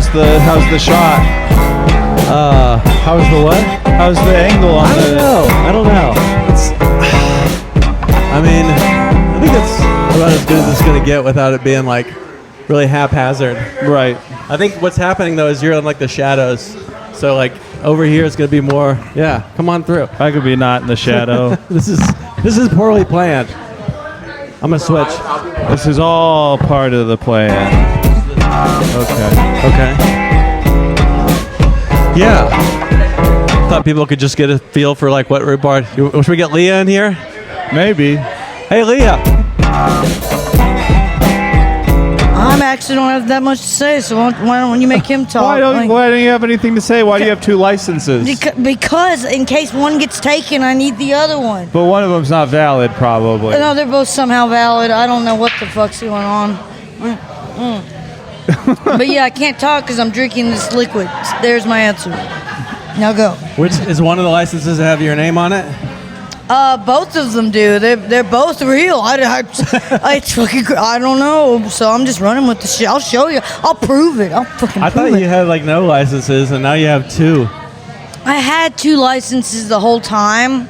How's the shot? How's the what? How's the angle on I don't know. I think it's about as good as it's going to get without it being like really haphazard. Right. I think what's happening though is you're in like the shadows. So like over here it's going to be more, come on through. I could be not in the shadow. This is poorly planned. I'm going to switch. This is all part of the plan. Okay. Yeah. Thought people could just get a feel for like what root bar. Should we get Leah in here? Maybe. Hey, Leah. I actually don't have that much to say, so why don't you make him talk? Why don't you have anything to say? Why do you have 2 licenses? Because in case one gets taken, I need the other one. But one of them's not valid, probably. No, they're both somehow valid. I don't know what the fuck's going on. But yeah, I can't talk because I'm drinking this liquid. There's my answer. Now go. Which is one of the licenses that have your name on it? Both of them do. They're both real. It's fucking. I don't know. So I'm just running with the shit. I'll show you. I'll prove it. I thought you had like no licenses, and now you have 2. I had 2 licenses the whole time.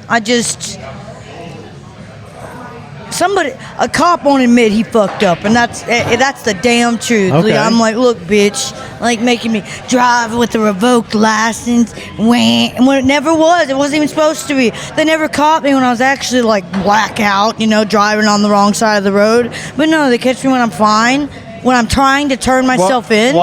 A cop won't admit he fucked up, and that's the damn truth. Okay. I'm like, look, bitch, like making me drive with a revoked license, when it never was. It wasn't even supposed to be. They never caught me when I was actually like blackout, driving on the wrong side of the road. But no, they catch me when I'm fine, when I'm trying to turn myself in.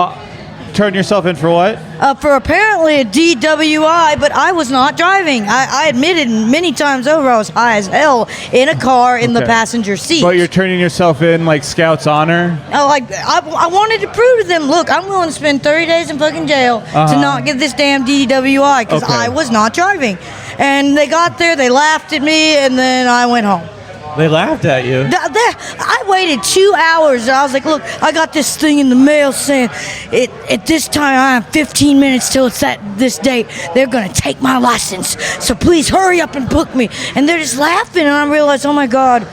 Turn yourself in for what? For apparently a DWI, but I was not driving. I admitted many times over I was high as hell in a car in the passenger seat. But you're turning yourself in like Scout's honor? I wanted to prove to them, look, I'm willing to spend 30 days in fucking jail to not get this damn DWI because I was not driving. And they got there, they laughed at me, and then I went home. They laughed at you. I waited 2 hours. I was like, look, I got this thing in the mail saying at this time I have 15 minutes till it's this date. They're going to take my license. So please hurry up and book me. And they're just laughing. And I realized, oh, my God,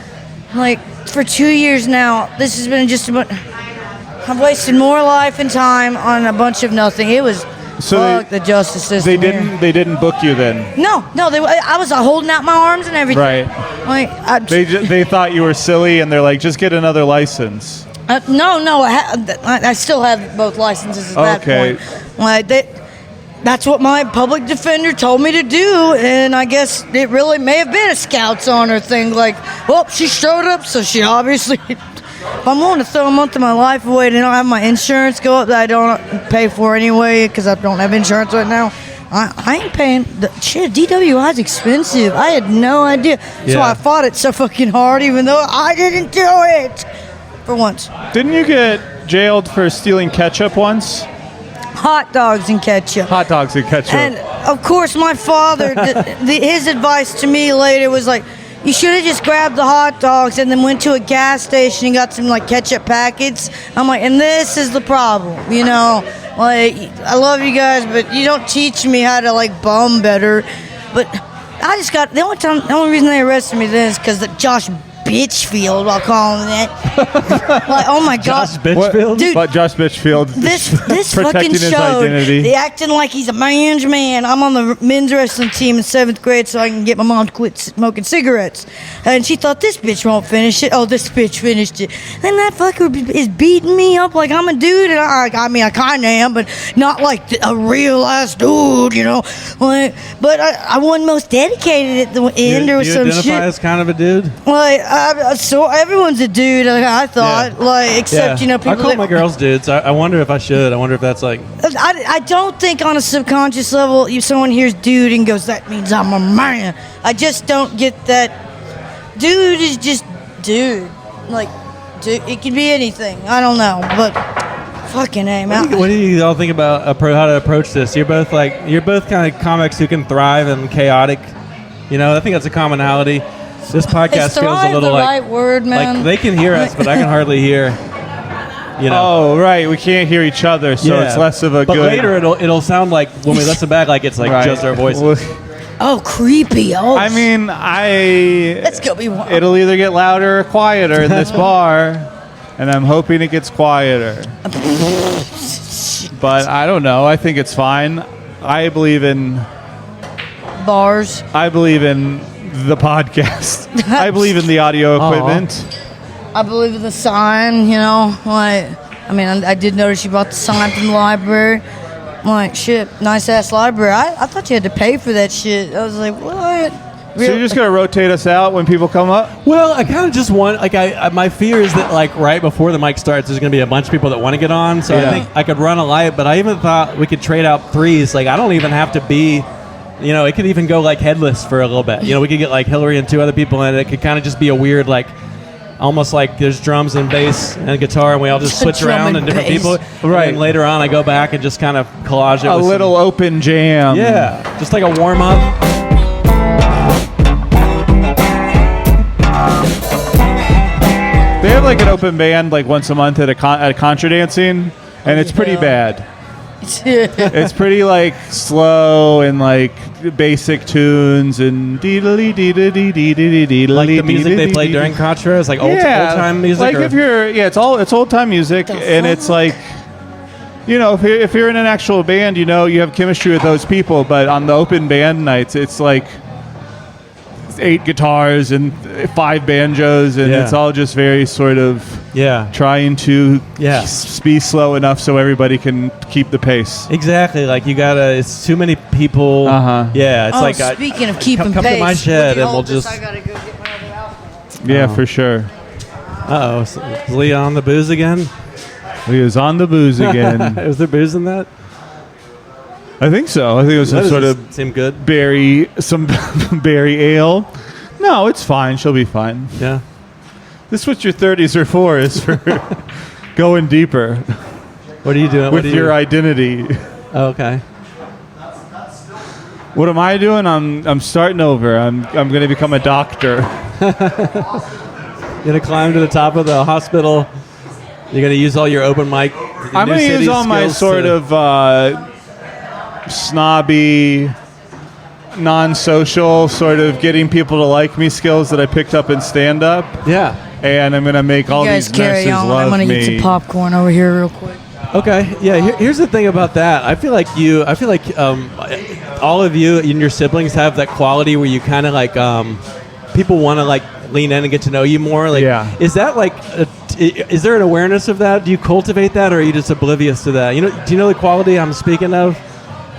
like for 2 years now, this has been just about... I've wasted more life and time on a bunch of nothing. It was... Fuck the justice system. They didn't book you then? No. I was holding out my arms and everything. Right. They thought you were silly, and they're like, just get another license. No. I still have both licenses at that point. That's what my public defender told me to do, and I guess it really may have been a Scout's honor thing. Like, well, she showed up, so she obviously... If I'm willing to throw a month of my life away and I don't have my insurance go up that I don't pay for anyway because I don't have insurance right now, I ain't paying. Shit, DWI is expensive. I had no idea. That's why I fought it so fucking hard, even though I didn't do it for once. Didn't you get jailed for stealing ketchup once? Hot dogs and ketchup. Hot dogs and ketchup. And, of course, my father, his advice to me later was like, you should have just grabbed the hot dogs and then went to a gas station and got some like ketchup packets. I'm like, and this is the problem, like I love you guys, but you don't teach me how to like bum better. But I just got the only reason they arrested me then is because the Josh Bitchfield, I'll call him that. Like, oh my God, Josh Bitchfield, dude. But Josh Bitchfield, this protecting fucking his showed identity. acting like he's a man's man. I'm on the men's wrestling team in 7th grade, so I can get my mom to quit smoking cigarettes. And she thought this bitch won't finish it. Oh, this bitch finished it. Then that fucker is beating me up like I'm a dude, and I kind of am, but not like a real ass dude, Like, but I won most dedicated at the end or some shit. You identify as kind of a dude? Like, so everyone's a dude. I thought, except people. I call my girls dudes. I wonder if I should. I wonder if that's like. I don't think on a subconscious level, if someone hears dude and goes, that means I'm a man. I just don't get that. Dude is just dude. Like, dude, it could be anything. I don't know, but fucking A, man. What do you all think about how to approach this? You're both kind of comics who can thrive in chaotic. I think that's a commonality. This podcast feels a little the right word, man. Like they can hear us, but I can hardly hear. Oh, right. We can't hear each other, so it's less of a but good. But later it'll sound like when we listen back, like it's like just our voices. Oh, creepy. Oh. I mean, Let's go be one. It'll either get louder or quieter in this bar. and I'm hoping it gets quieter. But I don't know. I think it's fine. I believe in bars. I believe in the podcast. I believe in the audio equipment. I believe in the sign, you know. Like, I mean, I did notice you brought the sign from the library. I'm like, shit, nice-ass library. I thought you had to pay for that shit. I was like, what? So you're just going to rotate us out when people come up? Well, I kind of just want, like, my fear is that, like, right before the mic starts, there's going to be a bunch of people that want to get on. So I think I could run a light, but I even thought we could trade out threes. Like, I don't even have to be, you know, it could even go, like, headless for a little bit. You know, we could get, like, Hillary and 2 other people in it. It could kind of just be a weird, like, almost like there's drums and bass and guitar, and we all just switch around and different people. Right. And later on, I go back and just kind of collage it. A little open jam. Yeah. Just like a warm-up. They have like an open band like once a month at contra dancing, and it's pretty bad. It's pretty like slow and like basic tunes and deedly deedly deedly. Like the music they play during contra is like old time music. Like if you're it's old time music, and it's like, you know, if you're in an actual band, you know, you have chemistry with those people. But on the open band nights, it's like 8 guitars and 5 banjos, and it's all just very sort of trying to be slow enough so everybody can keep the pace. Exactly. Like you gotta, it's too many people. Yeah, it's like speaking of keeping come pace, to my shed and we'll just. I gotta go get my other outfit. Yeah, for sure. Is Leah on the booze again? Leah's on the booze again. Was there booze in that? I think so. I think it was some sort of seem good berry ale. No, it's fine. She'll be fine. Yeah. This is what your 30s are for, is for going deeper. What are you doing? With your identity. Oh, okay. What am I doing? I'm starting over. I'm going to become a doctor. You're going to climb to the top of the hospital. You're going to use all your open mic. I'm going to use all my sort of snobby, non-social, sort of getting people to like me skills that I picked up in stand-up. Yeah. And I'm going to make all these nurses love I'm going to me. get some popcorn over here real quick. Okay. Yeah. Here's the thing about that. I feel like all of you and your siblings have that quality where you kind of like people want to like lean in and get to know you more. Like, is that like? Is there an awareness of that? Do you cultivate that, or are you just oblivious to that? You know, do you know the quality I'm speaking of?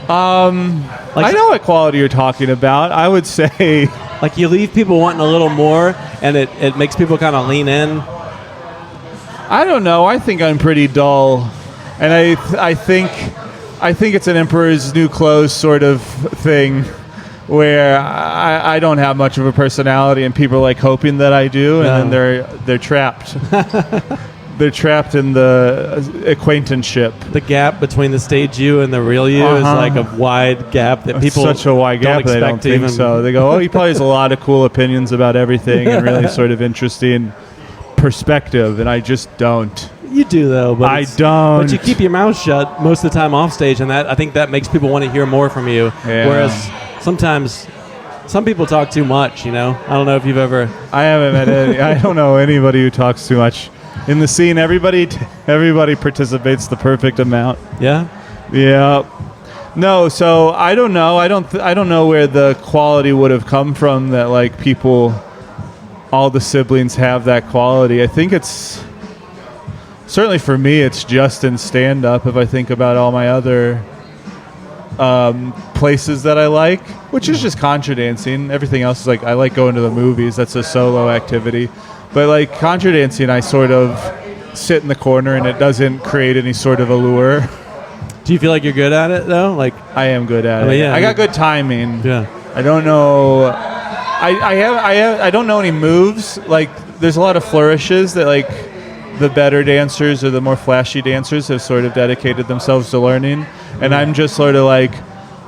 I know what quality you're talking about. I would say, like, you leave people wanting a little more, and it makes people kind of lean in. I don't know. I think I'm pretty dull, and I think it's an Emperor's New Clothes sort of thing, where I don't have much of a personality, and people are like hoping that I do, and then they're trapped. They're trapped in the acquaintanceship. The gap between the stage you and the real you is like a wide gap that people such a wide gap they don't think so. They go, oh, he probably has a lot of cool opinions about everything and really sort of interesting perspective, and I just don't. You do though, but I don't. But you keep your mouth shut most of the time off stage, and that I think that makes people want to hear more from you. Yeah. Whereas sometimes some people talk too much. You know, I don't know if you've ever. I haven't met any. I don't know anybody who talks too much. In the scene, everybody participates the perfect amount. Yeah. Yeah. No, so I don't know. I don't know where the quality would have come from that like people, all the siblings have that quality. I think it's certainly for me. It's just in stand up. If I think about all my other places that I like, which is just contra dancing. Everything else is like I like going to the movies. That's a solo activity. But like contra dancing, I sort of sit in the corner and it doesn't create any sort of allure. Do you feel like you're good at it though? Like I am good at it. Yeah, I got good timing. Yeah. I don't know. I don't know any moves. Like there's a lot of flourishes that like the better dancers or the more flashy dancers have sort of dedicated themselves to learning, and I'm just sort of like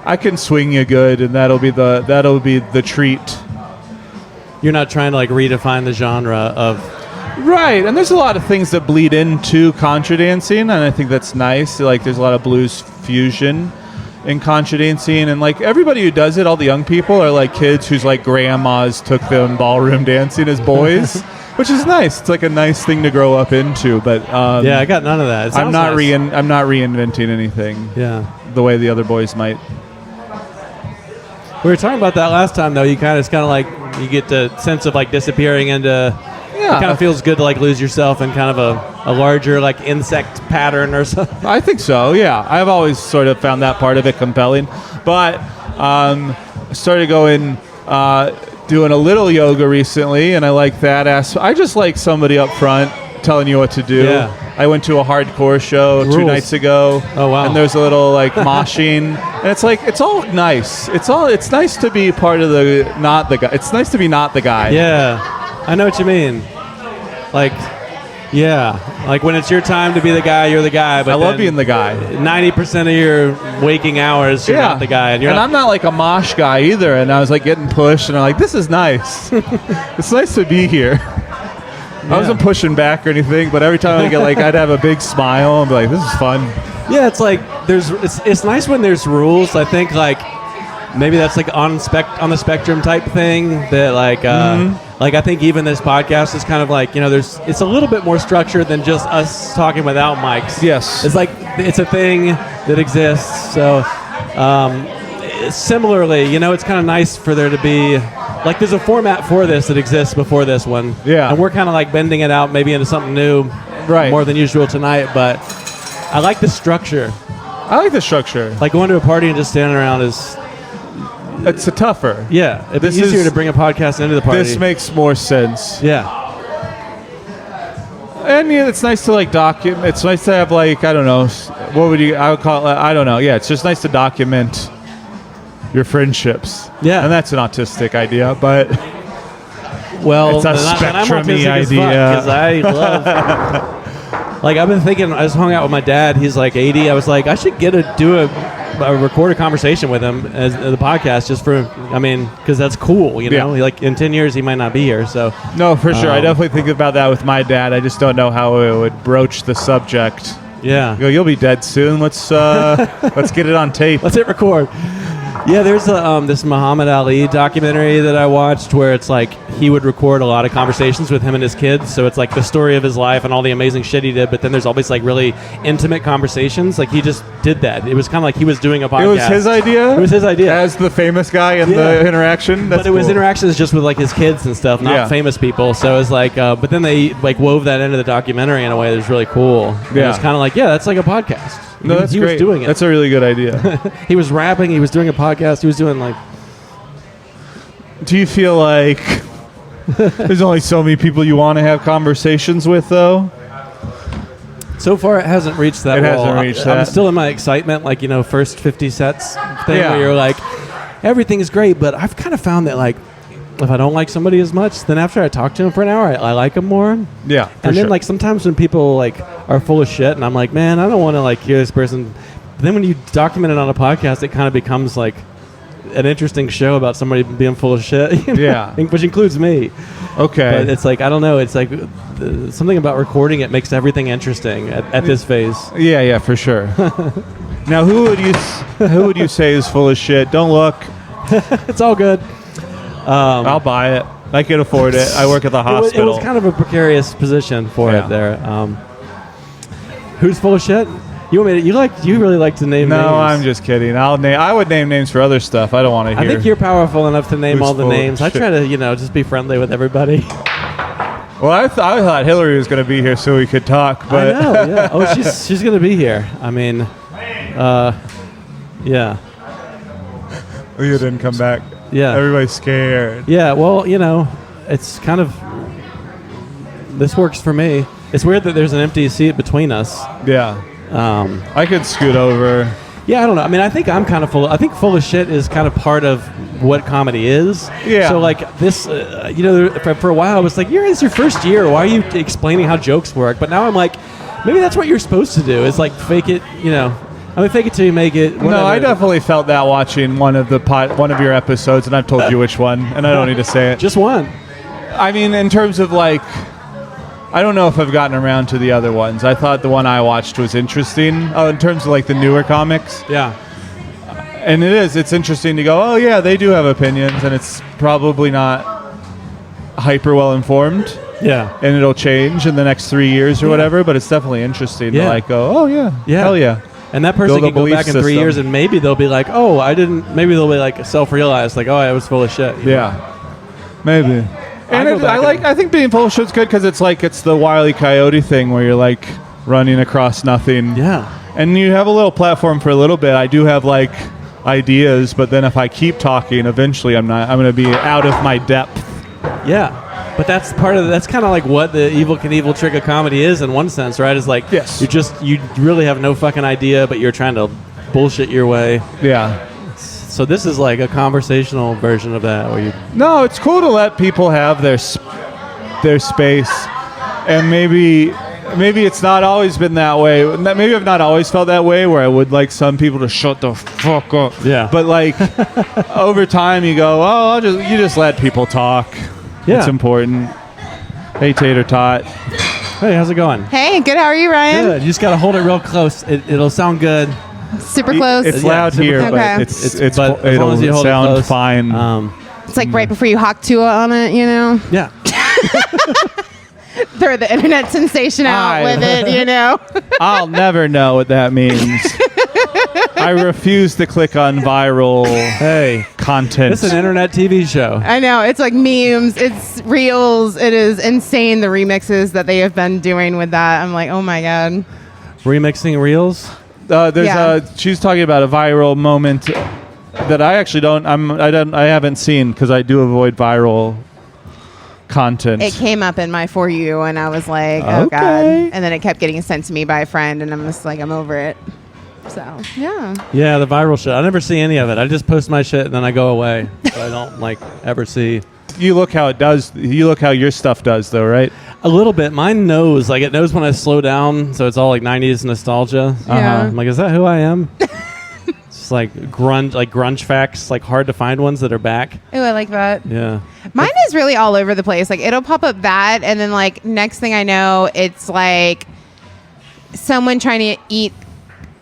I can swing you good, and that'll be the treat. You're not trying to like redefine the genre of right, and there's a lot of things that bleed into contra dancing, and I think that's nice. Like there's a lot of blues fusion in contra dancing, and like everybody who does it, all the young people are like kids whose like grandmas took them ballroom dancing as boys, which is nice. It's like a nice thing to grow up into. But yeah, I got none of that. I'm not nice. I'm not reinventing anything. Yeah, the way the other boys might. We were talking about that last time, though. It's kind of like you get the sense of like disappearing into. Yeah, it kind of feels good to like lose yourself in kind of a larger like insect pattern or something. I think so. Yeah, I've always sort of found that part of it compelling, but I started doing a little yoga recently, and I like that. I just like somebody up front telling you what to do. Yeah. I went to a hardcore show 2 nights ago. Oh wow! And there's a little like moshing, and it's all nice. It's nice to be part of not the guy. It's nice to be not the guy. Yeah, I know what you mean. Like, yeah, like when it's your time to be the guy, you're the guy. But I love being the guy. 90% of your waking hours, you're not the guy, and I'm not like a mosh guy either. And I was like getting pushed, and I'm like, this is nice. It's nice to be here. I wasn't pushing back or anything, but every time I'd have a big smile and be like, this is fun. Yeah, it's like it's nice when there's rules. I think like maybe that's like on the spectrum type thing that like like I think even this podcast is kind of like, it's a little bit more structured than just us talking without mics. Yes. It's like it's a thing that exists. So similarly, it's kind of nice for there to be like there's a format for this that exists before this one. Yeah. And we're kind of like bending it out maybe into something new more than usual tonight, but I like the structure. I like the structure. Like going to a party and just standing around is... It's a tougher. Yeah. It'd be easier to bring a podcast into the party. This makes more sense. Yeah. And it's nice to like document. It's nice to have like, I don't know, I would call it, I don't know. Yeah, it's just nice to document your friendships. Yeah. And that's an autistic idea, but well, it's a spectrum-y idea. Because I love... Like, I've been thinking, I just hung out with my dad. He's like 80. I was like, I should record a conversation with him as the podcast just for, because that's cool, Yeah. Like, in 10 years, he might not be here, so. No, for sure. I definitely think about that with my dad. I just don't know how it would broach the subject. Yeah. You'll be dead soon. Let's get it on tape. Let's hit record. Yeah, there's this Muhammad Ali documentary that I watched where it's like he would record a lot of conversations with him and his kids. So it's like the story of his life and all the amazing shit he did. But then there's always like really intimate conversations. Like he just did that. It was kind of like he was doing a podcast. It was his idea? It was his idea. As the famous guy in the interaction? But it was interactions just with like his kids and stuff, not famous people. So it was like, but then they like wove that into the documentary in a way that was really cool. And it was kind of like, that's like a podcast. No, that's he great. was doing it. That's a really good idea. He was rapping. He was doing a podcast. He was doing like... Do you feel like there's only so many people you want to have conversations with, though? So far, it hasn't reached that. I'm still in my excitement, like, first 50 sets thing where you're like, everything's great, but I've kind of found that, like, if I don't like somebody as much, then after I talk to them for an hour, I like them more. Yeah, and then, like, sometimes when people, like, are full of shit, and I'm like, man, I don't want to, like, hear this person. But then when you document it on a podcast, it kind of becomes, like, an interesting show about somebody being full of shit. Yeah. Which includes me. Okay. But it's like, I don't know. It's like something about recording it makes everything interesting at this phase. Yeah, for sure. Now, who would you say is full of shit? Don't look. It's all good. I'll buy it. I can afford it. I work at the hospital. It was kind of a precarious position for it there. Who's full of shit? You really like to name names. No, I'm just kidding. I would name names for other stuff. I don't want to hear. I think you're powerful enough to name all the names. I try to, just be friendly with everybody. Well, I thought Hillary was going to be here so we could talk. But I know, yeah. Oh, she's going to be here. I mean, yeah. You didn't come back. Yeah. Everybody's scared. Yeah, well, it's kind of... This works for me. It's weird that there's an empty seat between us. Yeah. I could scoot over. Yeah, I don't know. I mean, I think I'm kind of full of shit is kind of part of what comedy is. Yeah. So, like, this, for a while, I was like, it's your first year. Why are you explaining how jokes work? But now I'm like, maybe that's what you're supposed to do. Is, like, fake it, fake it till you make it. Whatever. No, I definitely felt that watching one of your episodes, and I've told you which one, and I don't need to say it. Just one. I mean, in terms of, like... I don't know if I've gotten around to the other ones. I thought the one I watched was interesting. Oh, in terms of like the newer comics. Yeah. And it's interesting to go, oh yeah, they do have opinions, and it's probably not hyper well informed. Yeah. And it'll change in the next 3 years or whatever, but it's definitely interesting to like go, oh yeah, hell yeah. And that person Build a can go belief back in 3 system. years and maybe they'll be like, oh, I didn't, maybe they'll be like self-realized, like, oh, I was full of shit. you know? Yeah, maybe. And go back I think being full of shit's good because it's like it's the Wile E. Coyote thing where you're like running across nothing. Yeah. And you have a little platform for a little bit. I do have like ideas, but then if I keep talking, eventually I'm going to be out of my depth. Yeah. But that's that's kind of like what the Evil Knievel trick of comedy is in one sense, right? Is like, yes, you really have no fucking idea, but you're trying to bullshit your way. Yeah. So this is like a conversational version of that where you... No, it's cool to let people have their space. And maybe it's not always been that way. Maybe I've not always felt that way where I would like some people to shut the fuck up. Yeah. But like over time you go, oh, you just let people talk. Yeah. It's important. Hey, Tater Tot. Hey, how's it going? Hey, good. How are you, Ryan? Good. You just got to hold it real close. It'll sound good. Super close. It's loud here, Okay. but it's but as long as you it'll hold it sound close, fine. It's like right before you hawk Tua on it, you know? Yeah. Throw the internet sensation out with it, you know? I'll never know what that means. I refuse to click on viral content. It's an internet TV show. I know. It's like memes. It's reels. It is insane, the remixes that they have been doing with that. I'm like, oh, my God. Remixing reels? She's talking about a viral moment that I actually I haven't seen because I do avoid viral content. It came up in my For You, and I was like, oh, Okay. God. And then it kept getting sent to me by a friend, and I'm just like, I'm over it. So, yeah. Yeah, the viral shit. I never see any of it. I just post my shit and then I go away. So I don't like ever see. You look how it does. You look how your stuff does, though, right? A little bit. Mine knows. Like, it knows when I slow down, so it's all like 90s nostalgia. Yeah. I'm like, is that who I am? It's like grunge facts, like hard to find ones that are back. Oh, I like that. Yeah. Mine is really all over the place. Like, it'll pop up that, and then, like, next thing I know, it's like someone trying to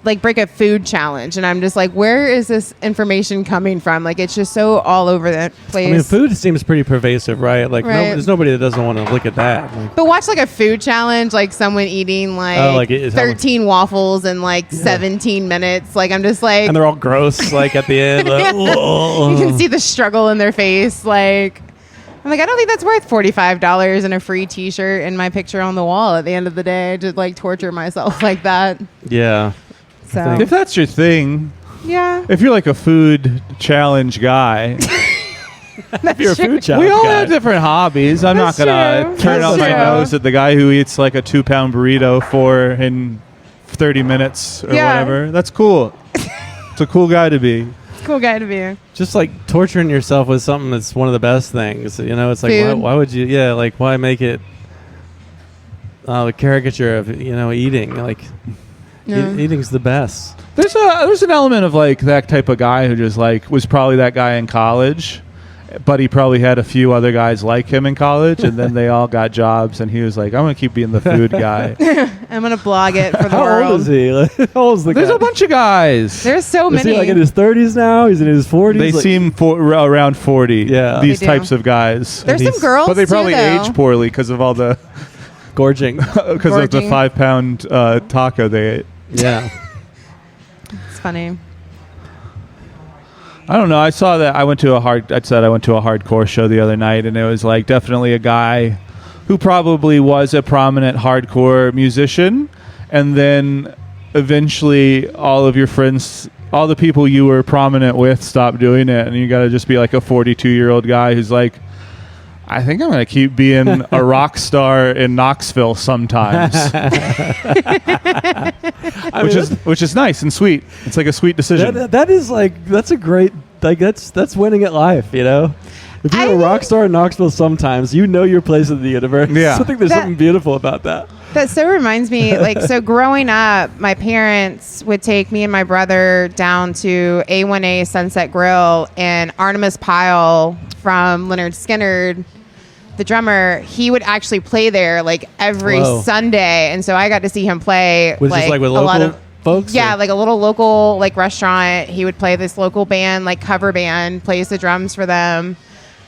break a food challenge, and I'm just like, where is this information coming from? Like, it's just so all over the place. I mean, food seems pretty pervasive, right? Like, Right. there's nobody that doesn't want to look at that. Like, But watch like a food challenge, like someone eating like 13 waffles in like 17 minutes. Like, I'm just like, and they're all gross, like at the end. Like, you can see the struggle in their face. Like, I'm like, I don't think that's worth $45 and a free T-shirt and my picture on the wall at the end of the day to like torture myself like that. Yeah. So If that's your thing, yeah, if you're like a food challenge guy, If you're a food challenge we all guy. have different hobbies. I'm That's not gonna true. turn That's up my true. nose at the guy who eats like a 2-pound burrito in 30 minutes or Yeah. whatever. That's cool. It's a cool guy to be. cool guy to be. Just like torturing yourself with something that's one of the best things. You know, it's like, Food. why would you? Yeah, like, why make it a caricature of, eating? Like, Yeah. eating's the best. There's an element of like that type of guy who just like was probably that guy in college, but he probably had a few other guys like him in college, and then they all got jobs, and he was like, I'm gonna keep being the food guy. I'm gonna blog it for the How world. old is he? Like, how old is the There's guy? a bunch of guys. There's so Is many. he like in his 30s now? He's in his 40s? They Like, seem around 40. Yeah. These They do. types of guys. There's and some girls, But they probably too, though. age poorly because of all the gorging. because of the Gorging. 5-pound taco they ate. Yeah. It's funny. I don't know. I saw that. I went to a hardcore show the other night, and it was like definitely a guy who probably was a prominent hardcore musician, and then eventually all of your friends, all the people you were prominent with, stopped doing it, and you got to just be like a 42-year-old guy who's like, I think I'm going to keep being a rock star in Knoxville sometimes. Which is nice and sweet. It's like a sweet decision. That is like, that's a great, like, that's winning at life, you know? If you're a rock star in Knoxville sometimes, you know your place in the universe. Yeah. I think there's something beautiful about that. That so reminds me, like, so growing up, my parents would take me and my brother down to A1A Sunset Grill, and Artemis Pyle from Leonard Skinner, the drummer, he would actually play there like every Whoa. Sunday, and so I got to see him play Was just like with a lot local of folks? yeah, or- like a little local like restaurant. He would play this local band, like cover band, plays the drums for them.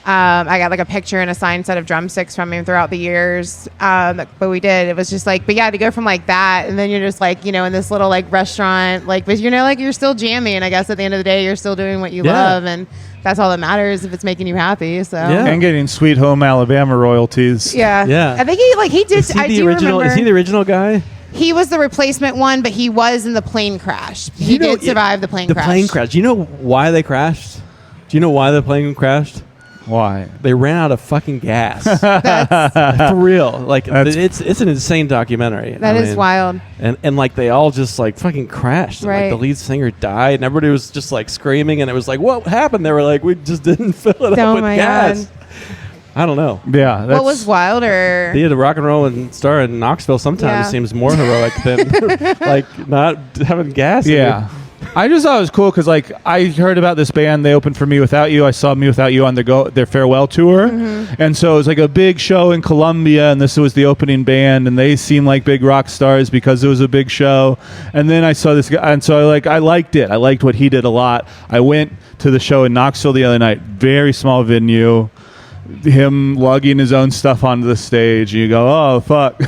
I got like a picture and a signed set of drumsticks from him throughout the years. But we did. It was just like, but yeah, to go from like that, and then you're just like, in this little like restaurant, like, but like you're still jamming. I guess at the end of the day, you're still doing what you love, and that's all that matters if it's making you happy. So and getting Sweet Home Alabama royalties. Yeah. I think he did. Is he the original? Is he the original guy? He was the replacement one, but he was in the plane crash. He did survive the plane crash. The plane crash. Do you know why they crashed? Do you know why the plane crashed? Why? They ran out of fucking gas. For real. Like, it's an insane documentary. That is wild. And like they all just like fucking crashed. Right. Like the lead singer died and everybody was just like screaming and it was like, what happened? They were like, we just didn't fill it up with gas. God. I don't know. Yeah. What was wilder? The rock and roll and star in Knoxville sometimes seems more heroic than like not having gas. Yeah. I just thought it was cool because, like, I heard about this band. They opened for Me Without You. I saw Me Without You on their farewell tour. Mm-hmm. And so it was like a big show in Columbia, and this was the opening band, and they seemed like big rock stars because it was a big show. And then I saw this guy, and so I liked it. I liked what he did a lot. I went to the show in Knoxville the other night, very small venue. Him lugging his own stuff onto the stage, and you go, "Oh fuck!"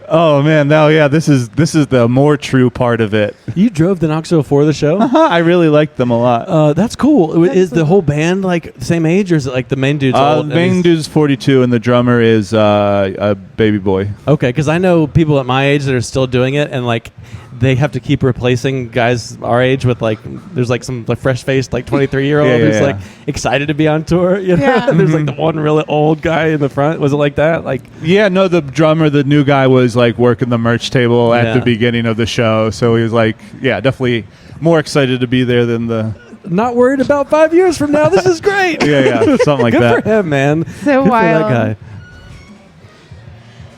Oh man, this is the more true part of it. You drove to Knoxville for the show? I really liked them a lot. That's cool. Is the whole band like the same age, or is it like the main dude's old? The main dude's 42, and the drummer is a baby boy. Okay, because I know people at my age that are still doing it, and like they have to keep replacing guys our age with like there's like some fresh-faced like 23-year-old who's like excited to be on tour. You know? Yeah. There's like the one really old guy in the front. Was it like that? Like no, the drummer, the new guy, was like working the merch table at the beginning of the show, so he was like, definitely more excited to be there than the. Not worried about 5 years from now. This is great. Something like Good that. Good for him, man. So Good wild. For that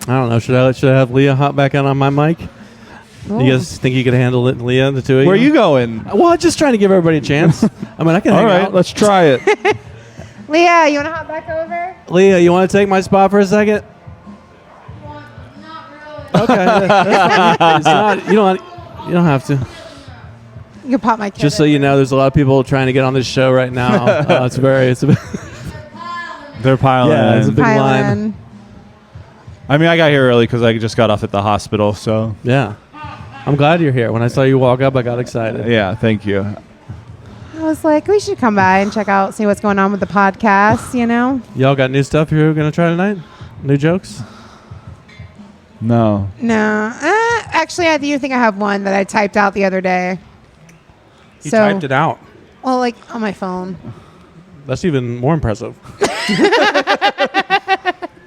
guy. I don't know. Should I have Leah hop back on my mic? Oh. You guys think you could handle it, Leah, the two of you? Where are you going? Well, just trying to give everybody a chance. I mean, I can hang out. Let's try it. Leah, you want to hop back over? Leah, you want to take my spot for a second? Well, not really. Okay. It's not, you don't have to. You can pop my kid. Just so you know, there's a lot of people trying to get on this show right now. They're piling in. It's a big line. I mean, I got here early because I just got off at the hospital, so. Yeah. I'm glad you're here. When I saw you walk up, I got excited. Yeah, thank you. I was like, we should come by and check out, see what's going on with the podcast, Y'all got new stuff you're going to try tonight? New jokes? No. Actually, I do think I have one that I typed out the other day. You typed it out? Well, like on my phone. That's even more impressive. There's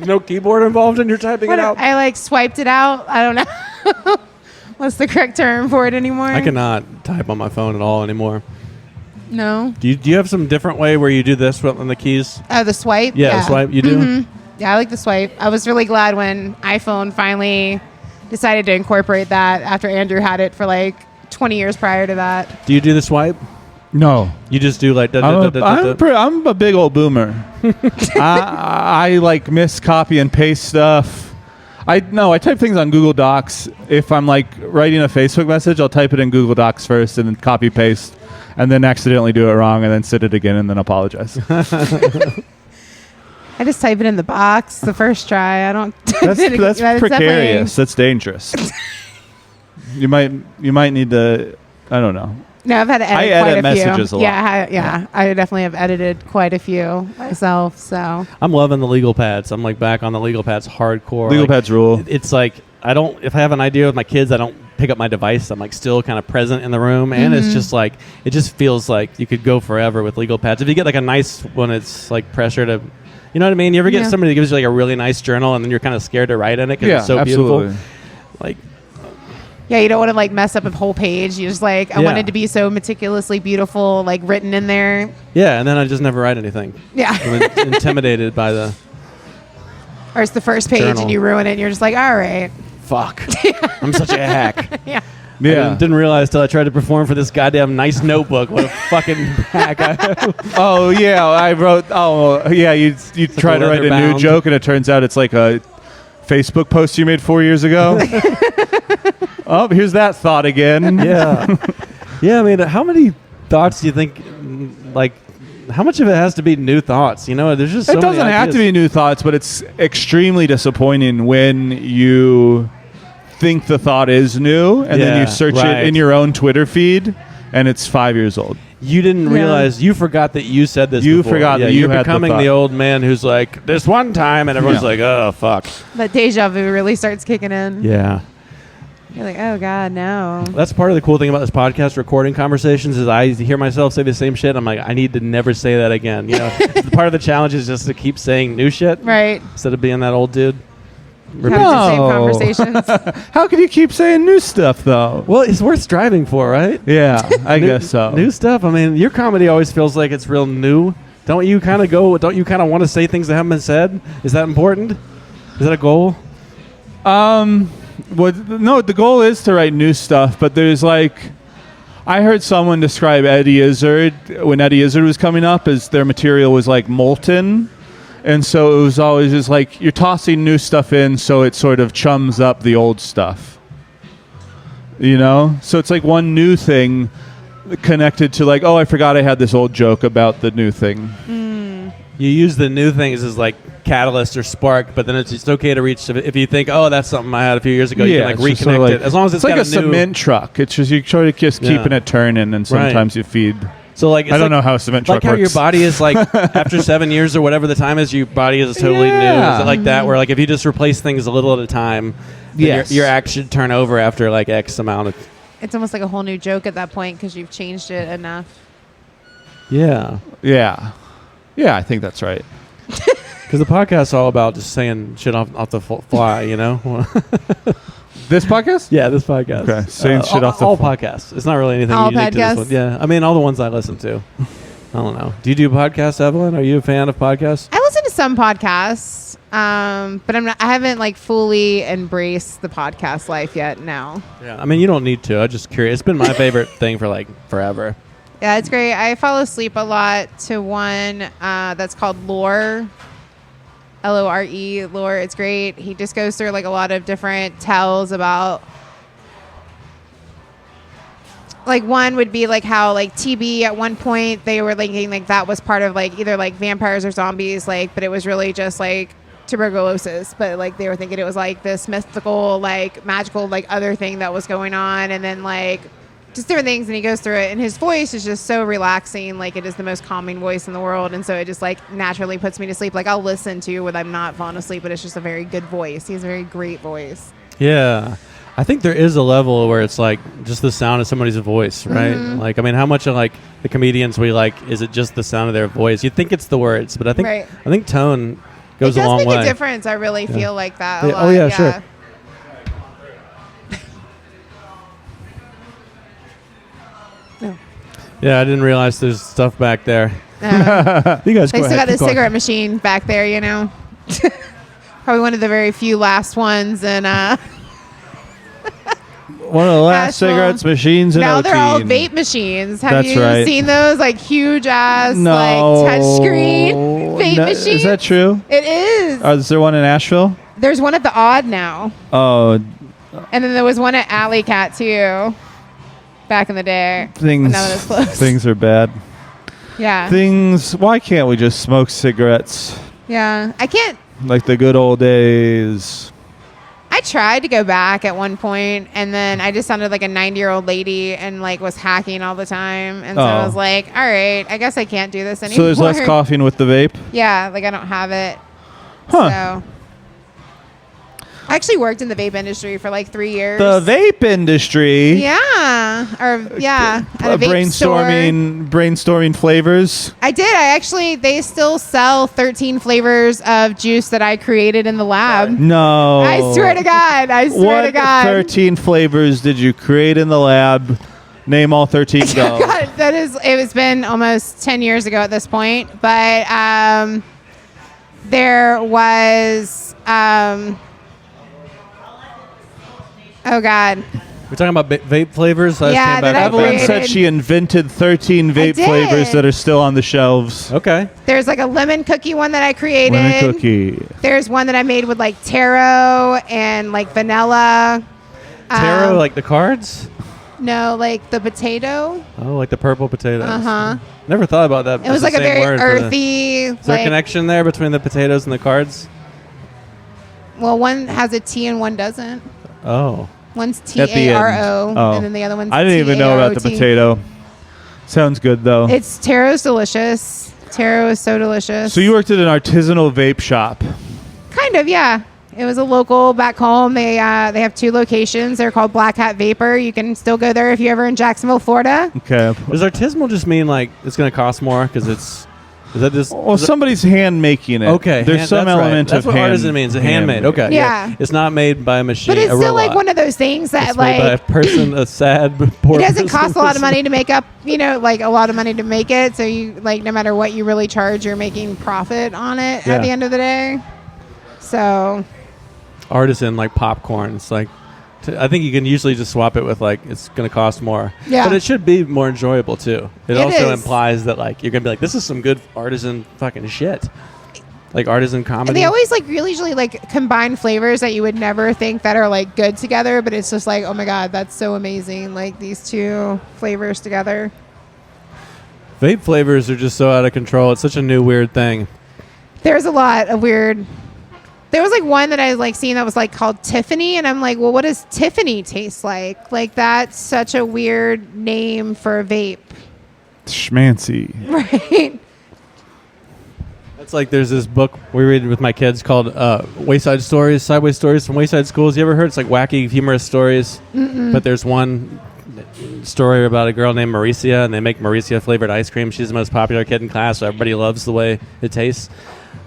no keyboard involved in your typing it out? I like swiped it out. I don't know. What's the correct term for it anymore? I cannot type on my phone at all anymore. No. Do you have some different way where you do this on the keys? Oh, the swipe? Yeah, the swipe. You do? Mm-hmm. Yeah, I like the swipe. I was really glad when iPhone finally decided to incorporate that after Andrew had it for like 20 years prior to that. Do you do the swipe? No. You just do like... I'm a big old boomer. I like miss copy and paste stuff. I type things on Google Docs. If I'm like writing a Facebook message, I'll type it in Google Docs first and then copy paste, and then accidentally do it wrong and then sit it again and then apologize. I just type it in the box the first try. I don't. That's precarious. That's dangerous. You might need to. I don't know. No, I've had to edit I quite edit a few. messages a lot. Yeah, I definitely have edited quite a few myself. So I'm loving the legal pads. I'm like back on the legal pads hardcore. Legal pads rule. It's like if I have an idea with my kids, I don't pick up my device. I'm like still kind of present in the room, and it's just like it just feels like you could go forever with legal pads. If you get like a nice one, it's like pressure to. You know what I mean? You ever get somebody that gives you like a really nice journal, and then you're kind of scared to write in it because it's so absolutely. beautiful. Like. Yeah, you don't want to like mess up a whole page. You just like I want it to be so meticulously beautiful, like written in there. Yeah, and then I just never write anything. Yeah, I'm intimidated by the. Or it's the first page journal. and you ruin it. and You're just like, all right. Fuck. I'm such a hack. Yeah. I didn't realize till I tried to perform for this goddamn nice notebook. What a fucking hack I am. Oh yeah, I wrote. Oh yeah, you try to write a new joke and it turns out it's like a Facebook post you made 4 years ago. Oh, here's that thought again. Yeah. Yeah, I mean, how many thoughts do you think, like, how much of it has to be new thoughts? You know, there's just so it doesn't many have ideas. to be new thoughts, but it's extremely disappointing when you think the thought is new and then you search it in your own Twitter feed and it's 5 years old. You didn't realize, you forgot that you said this You before. forgot that you you're had the becoming thought. the old man who's like, this one time, and everyone's like, oh, fuck. But deja vu really starts kicking in. Yeah. You're like, oh God, no. That's part of the cool thing about this podcast, recording conversations, is I hear myself say the same shit. I'm like, I need to never say that again. You know, part of the challenge is just to keep saying new shit. Right. Instead of being that old dude. Having the same conversations. How can you keep saying new stuff, though? Well, it's worth striving for, right? Yeah, I guess so. New stuff. I mean, your comedy always feels like it's real new. Don't you kind of want to say things that haven't been said? Is that important? Is that a goal? No, the goal is to write new stuff, but there's like, I heard someone describe Eddie Izzard, when Eddie Izzard was coming up, as their material was like molten. And so it was always just like, you're tossing new stuff in so it sort of chums up the old stuff. You know? So it's like one new thing connected to like, oh, I forgot I had this old joke about the new thing. You use the new things as like catalyst or spark, but then it's just okay to reach. If you think, oh, that's something I had a few years ago, you can like it's just reconnect sort of like, it. As long as it's like got a cement truck. It's just, you try to just keeping it turning, and sometimes you feed. So like, it's I don't know how a cement truck like how works. your body is like after 7 years or whatever the time is, your body is totally new. Is it like that? Where like if you just replace things a little at a time, then your act should turn over after like X amount of. It's almost like a whole new joke at that point because you've changed it enough. Yeah. Yeah, I think that's right. Because the podcast's all about just saying shit off the fly, you know? This podcast? Yeah, this podcast. Okay, saying shit off the all fly. podcasts. It's not really anything All unique to this podcasts? one. Yeah, I mean, all the ones I listen to. I don't know. Do you do podcasts, Evelyn? Are you a fan of podcasts? I listen to some podcasts, but I haven't like fully embraced the podcast life yet. No. Yeah. I mean, you don't need to. I'm just curious. It's been my favorite thing for like forever. Yeah, it's great. I fall asleep a lot to one that's called Lore. Lore, Lore. It's great. He just goes through like a lot of different tells about, like, one would be like how like TB at one point they were thinking like that was part of like either like vampires or zombies, like, but it was really just like tuberculosis, but like they were thinking it was like this mystical, like magical, like other thing that was going on, and then like just different things, and he goes through it, and his voice is just so relaxing. Like, it is the most calming voice in the world, and so it just like naturally puts me to sleep. Like, I'll listen to when I'm not falling asleep, but it's just a very good voice. He has a very great voice. Yeah. I think there is a level where it's like just the sound of somebody's voice, right? Mm-hmm. Like, I mean, how much of like the comedians we like, is it just the sound of their voice? You think it's the words, but I think tone goes a long way. It does make a difference. I really feel like that a lot. Oh, yeah, sure. No. Yeah, I didn't realize there's stuff back there. You guys They go still ahead, got the keep going. cigarette machine back there, you know. Probably one of the very few last ones, and One of the last Asheville. cigarettes machines in now they're all Okeen. vape machines. Have That's you right. seen those? Like huge ass, No. like touchscreen vape No, machines. is that true? It is. Is there one in Asheville? There's one at the Odd now, Oh, and then there was one at Alley Cat too. Back in the day. things. Now that it's closed. Things are bad. Yeah. Things. Why can't we just smoke cigarettes Yeah. I can't. like the good old days? I tried to go back at one point, and then I just sounded like a 90-year-old lady and like was hacking all the time. And so I Oh. was like, all right, I guess I can't do this anymore. So there's less coughing with the vape? Yeah, like I don't have it. Huh. So I actually worked in the vape industry for like 3 years. The vape industry. Yeah. Or yeah. At a vape store. brainstorming flavors. I did. They still sell 13 flavors of juice that I created in the lab. No. I swear to God. What 13 flavors did you create in the lab? Name all 13. Go. God, it's been almost 10 years ago at this point, but there was oh God. We're talking about vape flavors. Yeah, that I Evelyn created. said she invented 13 vape did. flavors that are still on the shelves. Okay. There's like a lemon cookie one that I created. Lemon cookie. There's one that I made with like taro and like vanilla. Tarot, like the cards? No, like the potato. Oh, like the purple potatoes. Uh-huh. Never thought about that. It was like a very earthy. Is there a connection there between the potatoes and the cards? Well, one has a T and one doesn't. Oh. One's At the end. TARO, Oh. and then the other one's I didn't even know about the TAROT. potato. Sounds good though. Taro's delicious. Taro is so delicious. So you worked at an artisanal vape shop. Kind of, yeah. It was a local back home. They have 2 locations. They're called Black Hat Vapor. You can still go there if you're ever in Jacksonville, Florida. Okay. Does artisanal just mean like it's going to cost more because is that just? Well, somebody's hand making it. Okay, There's some that's right. element That's of what hand. artisan means. Handmade. Okay. Yeah. It's not made by a machine. But it's a still like robot. one of those things that It's made by a like person, a sad, poor it doesn't person. cost a lot of money to make up, like a lot of money to make it. So you like no matter what you really charge, you're making profit on it Yeah. at the end of the day. So Artisan like popcorn. It's like I think you can usually just swap it with like it's going to cost more. Yeah. But it should be more enjoyable too. It also is. implies that like you're going to be like this is some good artisan fucking shit. Like artisan comedy. and they always like really usually like combine flavors that you would never think that are like good together, but it's just like, oh my god, that's so amazing. Like these 2 flavors together. Vape flavors are just so out of control. It's such a new weird thing. There's a lot of weird. There was like one that I like seen that was like called Tiffany, and I'm like, well, what does Tiffany taste like? Like that's such a weird name for a vape, Schmancy. right? It's like there's this book we read with my kids called Wayside Stories, Sideways Stories from Wayside Schools. You ever heard? It's like wacky, humorous stories. But there's one story about a girl named Mauricia, and they make Mauricia flavored ice cream. She's the most popular kid in class, so everybody loves the way it tastes.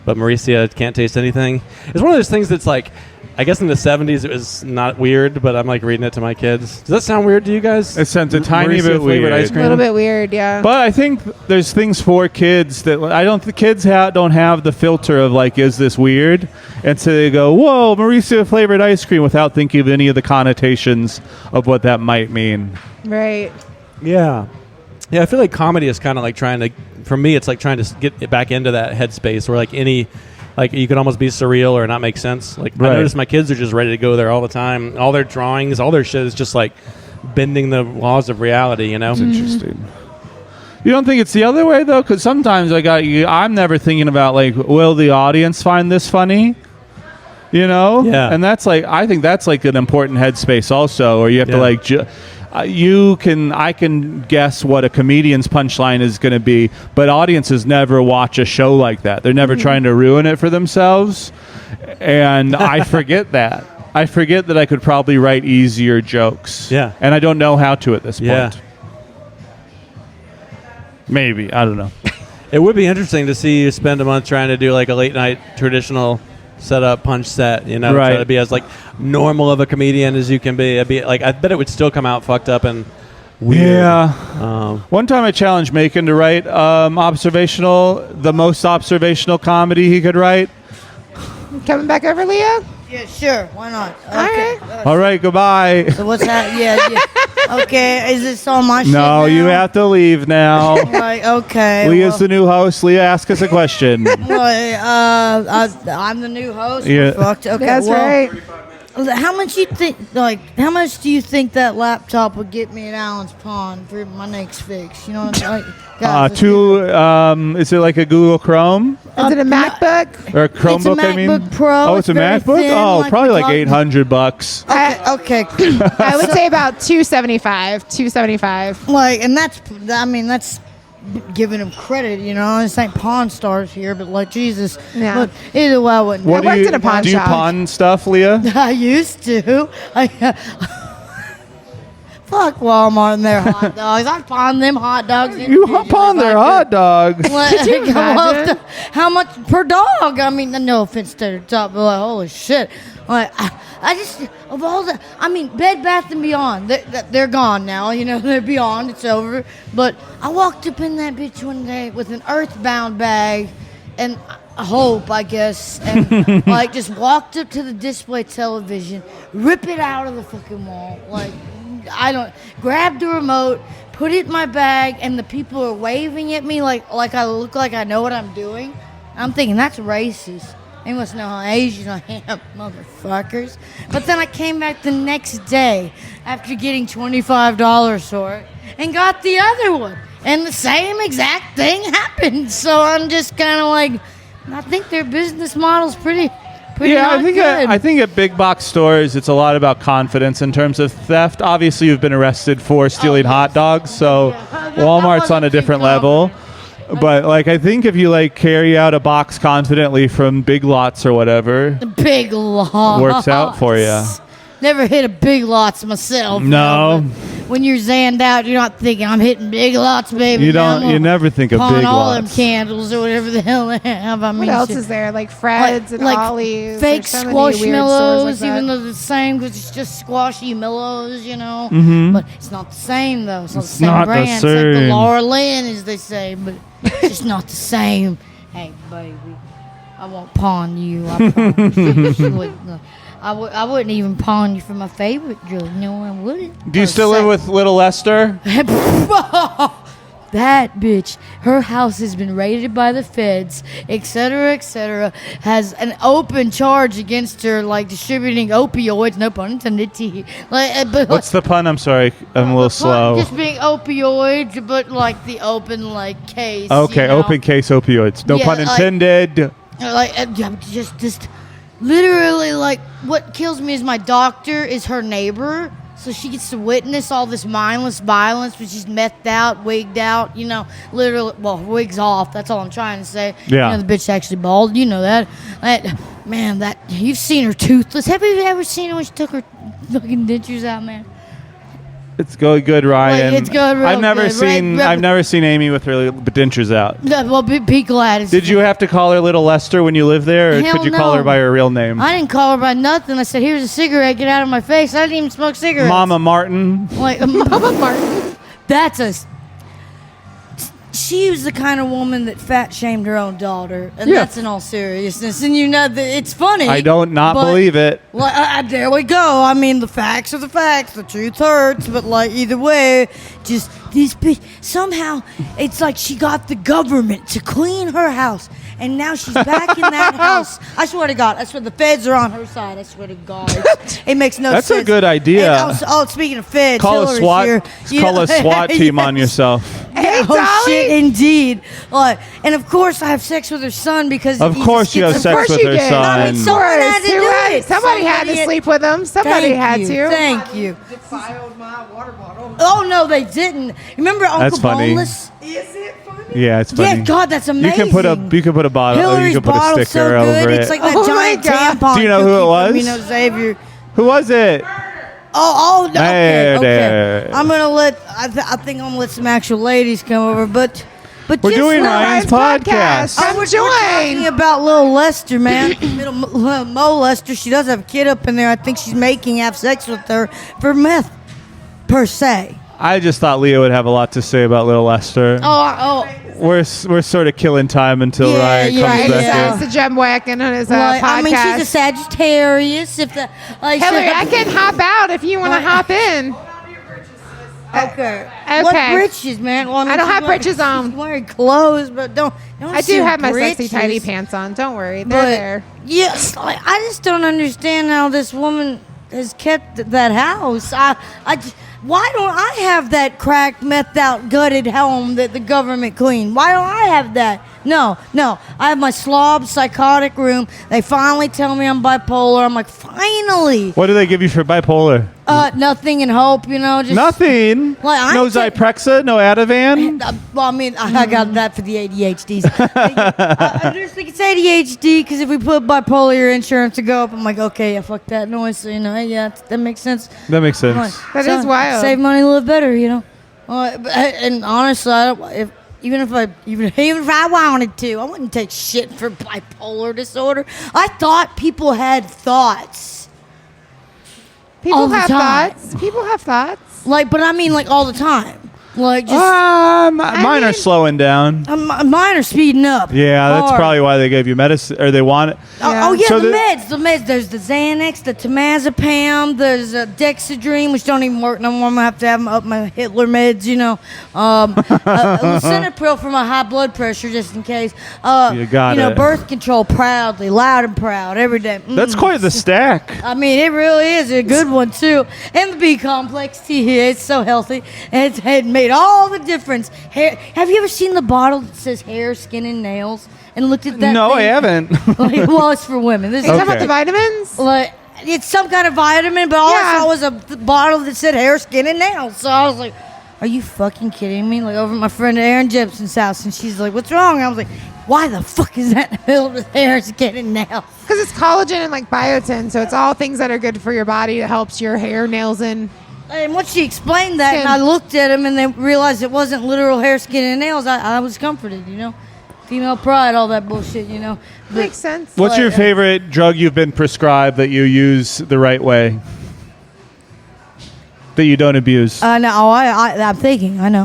But Mauricia can't taste anything. It's one of those things that's like, I guess in the 70s it was not weird, but I'm like reading it to my kids. Does that sound weird to you guys? It sounds a tiny Mauricia bit flavored weird. ice A cream? little bit weird, yeah. But I think there's things for kids that I don't. The kids don't have the filter of like, is this weird? And so they go, "Whoa, Mauricia flavored ice cream," without thinking of any of the connotations of what that might mean. Right. Yeah. Yeah, I feel like comedy is kind of like trying to, for me, it's like trying to get back into that headspace where like you could almost be surreal or not make sense. Like Right. I notice my kids are just ready to go there all the time. All their drawings, all their shit is just like bending the laws of reality, you know? That's interesting. You don't think it's the other way though? Because sometimes I'm never thinking about like, will the audience find this funny? You know? Yeah. And that's like, I think that's like an important headspace also, or you have to Yeah. like. I can guess what a comedian's punchline is going to be, but audiences never watch a show like that. They're never trying to ruin it for themselves, and I forget that. I forget that I could probably write easier jokes. Yeah. And I don't know how to at this point. Yeah. Maybe. I don't know. It would be interesting to see you spend a month trying to do like a late night traditional setup punch set, you know, Right. try to be as like normal of a comedian as you can be. It'd be like, I bet it would still come out fucked up and weird. Yeah. One time I challenged Macon to write the most observational comedy he could write. Coming back over, Leah? Yeah, sure. Why not? All right. All right, goodbye. So what's that? Yeah. Okay. Is this all my shit No, now? you have to leave now. Right. Okay. Leah's the new host. Leah, ask us a question. I'm the new host. Yeah. We're fucked. Okay. That's well, right. How much you think? Like, how much do you think that laptop would get me at Allen's Pond for my next fix? You know what I'm saying? Is it like a Google Chrome Is it a MacBook? or a Chromebook? It's a MacBook I mean, Pro. Oh, it's a very MacBook. thin, Oh, probably we're like talking- $800. Okay. I would say about 275. 275. Like, and that's giving him credit, you know. This ain't Pawn Stars here, but like Jesus. Yeah. Look, either way, I wouldn't. What worked at a pawn do you shop. pawn stuff, Leah? I used to. Fuck Walmart and their hot dogs. I pawn them hot dogs. You pawn their hot dogs. Could you imagine? How much per dog? I mean, no offense to the top, but like, holy shit. Like, I just, of all the, I mean, Bed Bath & Beyond, they're gone now, you know, they're beyond, it's over. But I walked up in that bitch one day with an Earthbound bag and a hope, I guess, and like just walked up to the display television, rip it out of the fucking wall, like, grabbed the remote, put it in my bag, and the people are waving at me like I look like I know what I'm doing. I'm thinking, that's racist. They must know how Asian I am, motherfuckers. But then I came back the next day after getting $25 for it and got the other one. And the same exact thing happened. So I'm just kind of like, I think their business model's pretty Yeah, not good. I think at big box stores, it's a lot about confidence in terms of theft. Obviously, you've been arrested for stealing hot dogs, so Walmart's on a different level. But like, I think if you like carry out a box confidently from Big Lots or whatever, Big Lots works out for you. Never hit a Big Lots myself. No. But when you're zanned out, you're not thinking I'm hitting Big Lots, baby. You don't. You never think of pawn Big all Lots. them candles or whatever the hell they have. I mean, What else shit. is there? Like Fred's and Ollie's. Fake There's so many weird stores squashmallows, like that. even though they're the same because it's just squashy mellows, you know. Mm-hmm. But it's not the same though. It's not the It's same not the brand. It's like the same. Laura Lynn, as they say, but it's just not the same. Hey, baby, I won't pawn you. I promise. I wouldn't even pawn you for my favorite drug. No, I wouldn't. Do you still live with little Lester? That bitch, her house has been raided by the feds, etc., has an open charge against her, like distributing opioids, no pun intended, but What's the pun? I'm sorry, I'm a little slow. just being opioids, but like the open, like, case. Okay, you know? open case opioids. No Yeah, pun like- intended. Like, just literally, like, what kills me is my doctor is her neighbor. So she gets to witness all this mindless violence, but she's methed out, wigged out, you know, literally, well, wigs off. That's all I'm trying to say. Yeah. You know, the bitch actually bald. You know that. Man, you've seen her toothless. Have you ever seen her when she took her fucking dentures out, man? It's going good, Ryan. it's going real I've never good, seen. right? I've never seen Amy with her dentures out. No, well, be glad. Did you have to call her Little Lester when you lived there, or Hell could you call no. her by her real name? I didn't call her by nothing. I said, "Here's a cigarette. Get out of my face." I didn't even smoke cigarettes. Mama Martin. Like, Mama Martin. She was the kind of woman that fat shamed her own daughter, and Yeah. that's in all seriousness. And you know, it's funny. I don't not but- believe it. Well, there we go. I mean, the facts are the facts. The truth hurts, but like either way, just this bitch. Somehow, it's like she got the government to clean her house, and now she's back in that house. I swear to God, I swear the feds are on her side. I swear to God, it makes no That's sense. a good idea. And speaking of feds, Call a Hillary's SWAT. here. Call a SWAT team on yourself. Yeah, oh shit, indeed. And of course, I have sex with her son because Of he course just you gets have a- sex Of course with you her did. son. I mean, someone had to do it. Somebody had to sleep with him. Somebody had Thank to. you. Thank you. Oh no, they didn't. Remember Uncle That's funny. Boneless? Yeah, it's funny. Yeah, God, that's amazing. You can put a bottle. Hillary's you can put a bottle's sticker so good. over It's it. like that Oh my giant God. tampon. Do you know who it cookie was? From, you know, Xavier. Who was it? Oh, no, There, okay. there. I'm gonna let. I think I'm gonna let some actual ladies come over, but We're just doing know- Ryan's Ryan's podcast. podcast. We're Join. talking about little Lester, man. Little Mo Lester. She does have a kid up in there. I think she's have sex with her for meth, per se. I just thought Leah would have a lot to say about Little Lester. Oh, We're sort of killing time until Yeah, Ryan yeah, comes yeah. back That's in. the gem whacking on his like, podcast. I mean, she's a Sagittarius. If the Hillary, I can hop out if you want to hop in. Okay. Okay. What britches, man? Well, I don't she's have wearing- britches on. She's wearing clothes, but don't I see do have my sexy britches. tidy pants on. Don't worry, they're But there. yes, like, I just don't understand how this woman has kept that house. Why don't I have that cracked, methed out, gutted home that the government cleaned? Why don't I have that? No. I have my slob psychotic room. They finally tell me I'm bipolar. I'm like, finally. What do they give you for bipolar? Nothing and hope, you know. Just Nothing. Like, I no take- Zyprexa, no Ativan. Well, I mean, I got that for the ADHDs. I just think it's ADHD because if we put bipolar, your insurance to go up. I'm like, okay, yeah, fuck that noise. So, you know, yeah, that makes sense. That makes sense. That is wild. Save money, live better, you know. And honestly, even if I wanted to, I wouldn't take shit for bipolar disorder. I thought people had thoughts. all People the have time. thoughts. People have thoughts. Like, but I mean, like all the time. Like just mine are slowing down. mine are speeding up. Yeah, that's hard. probably why they gave you medicine, or they want it. Oh yeah, So the meds. There's the Xanax, the temazepam, there's Dexedrine, which don't even work no more. I'm gonna have to have them up my Hitler meds, Lisinopril for my high blood pressure, just in case. You got it. Birth control proudly, loud and proud, every day. That's quite the stack. I mean, it really is a good one too. And the B complex tea, it's so healthy. And it made all the difference. Hair. Have you ever seen the bottle that says hair, skin, and nails? And looked at that? No, thing? I haven't. Well, it's for women. This Is is that about the vitamins? like it's some kind of vitamin, but all I saw was a bottle that said hair, skin, and nails. So I was like, "Are you fucking kidding me?" Like over at my friend Erin Jepson's house, and she's like, "What's wrong?" I was like, "Why the fuck is that filled with hair, skin, and nails?" Because it's collagen and like biotin, so it's all things that are good for your body that helps your hair, nails, and And once she explained that, Skin. and I looked at him, and they realized it wasn't literal hair, skin, and nails, I was comforted, Female pride, all that bullshit, But, makes sense. What's your favorite drug you've been prescribed that you use the right way? That you don't abuse? No, I'm thinking, I know.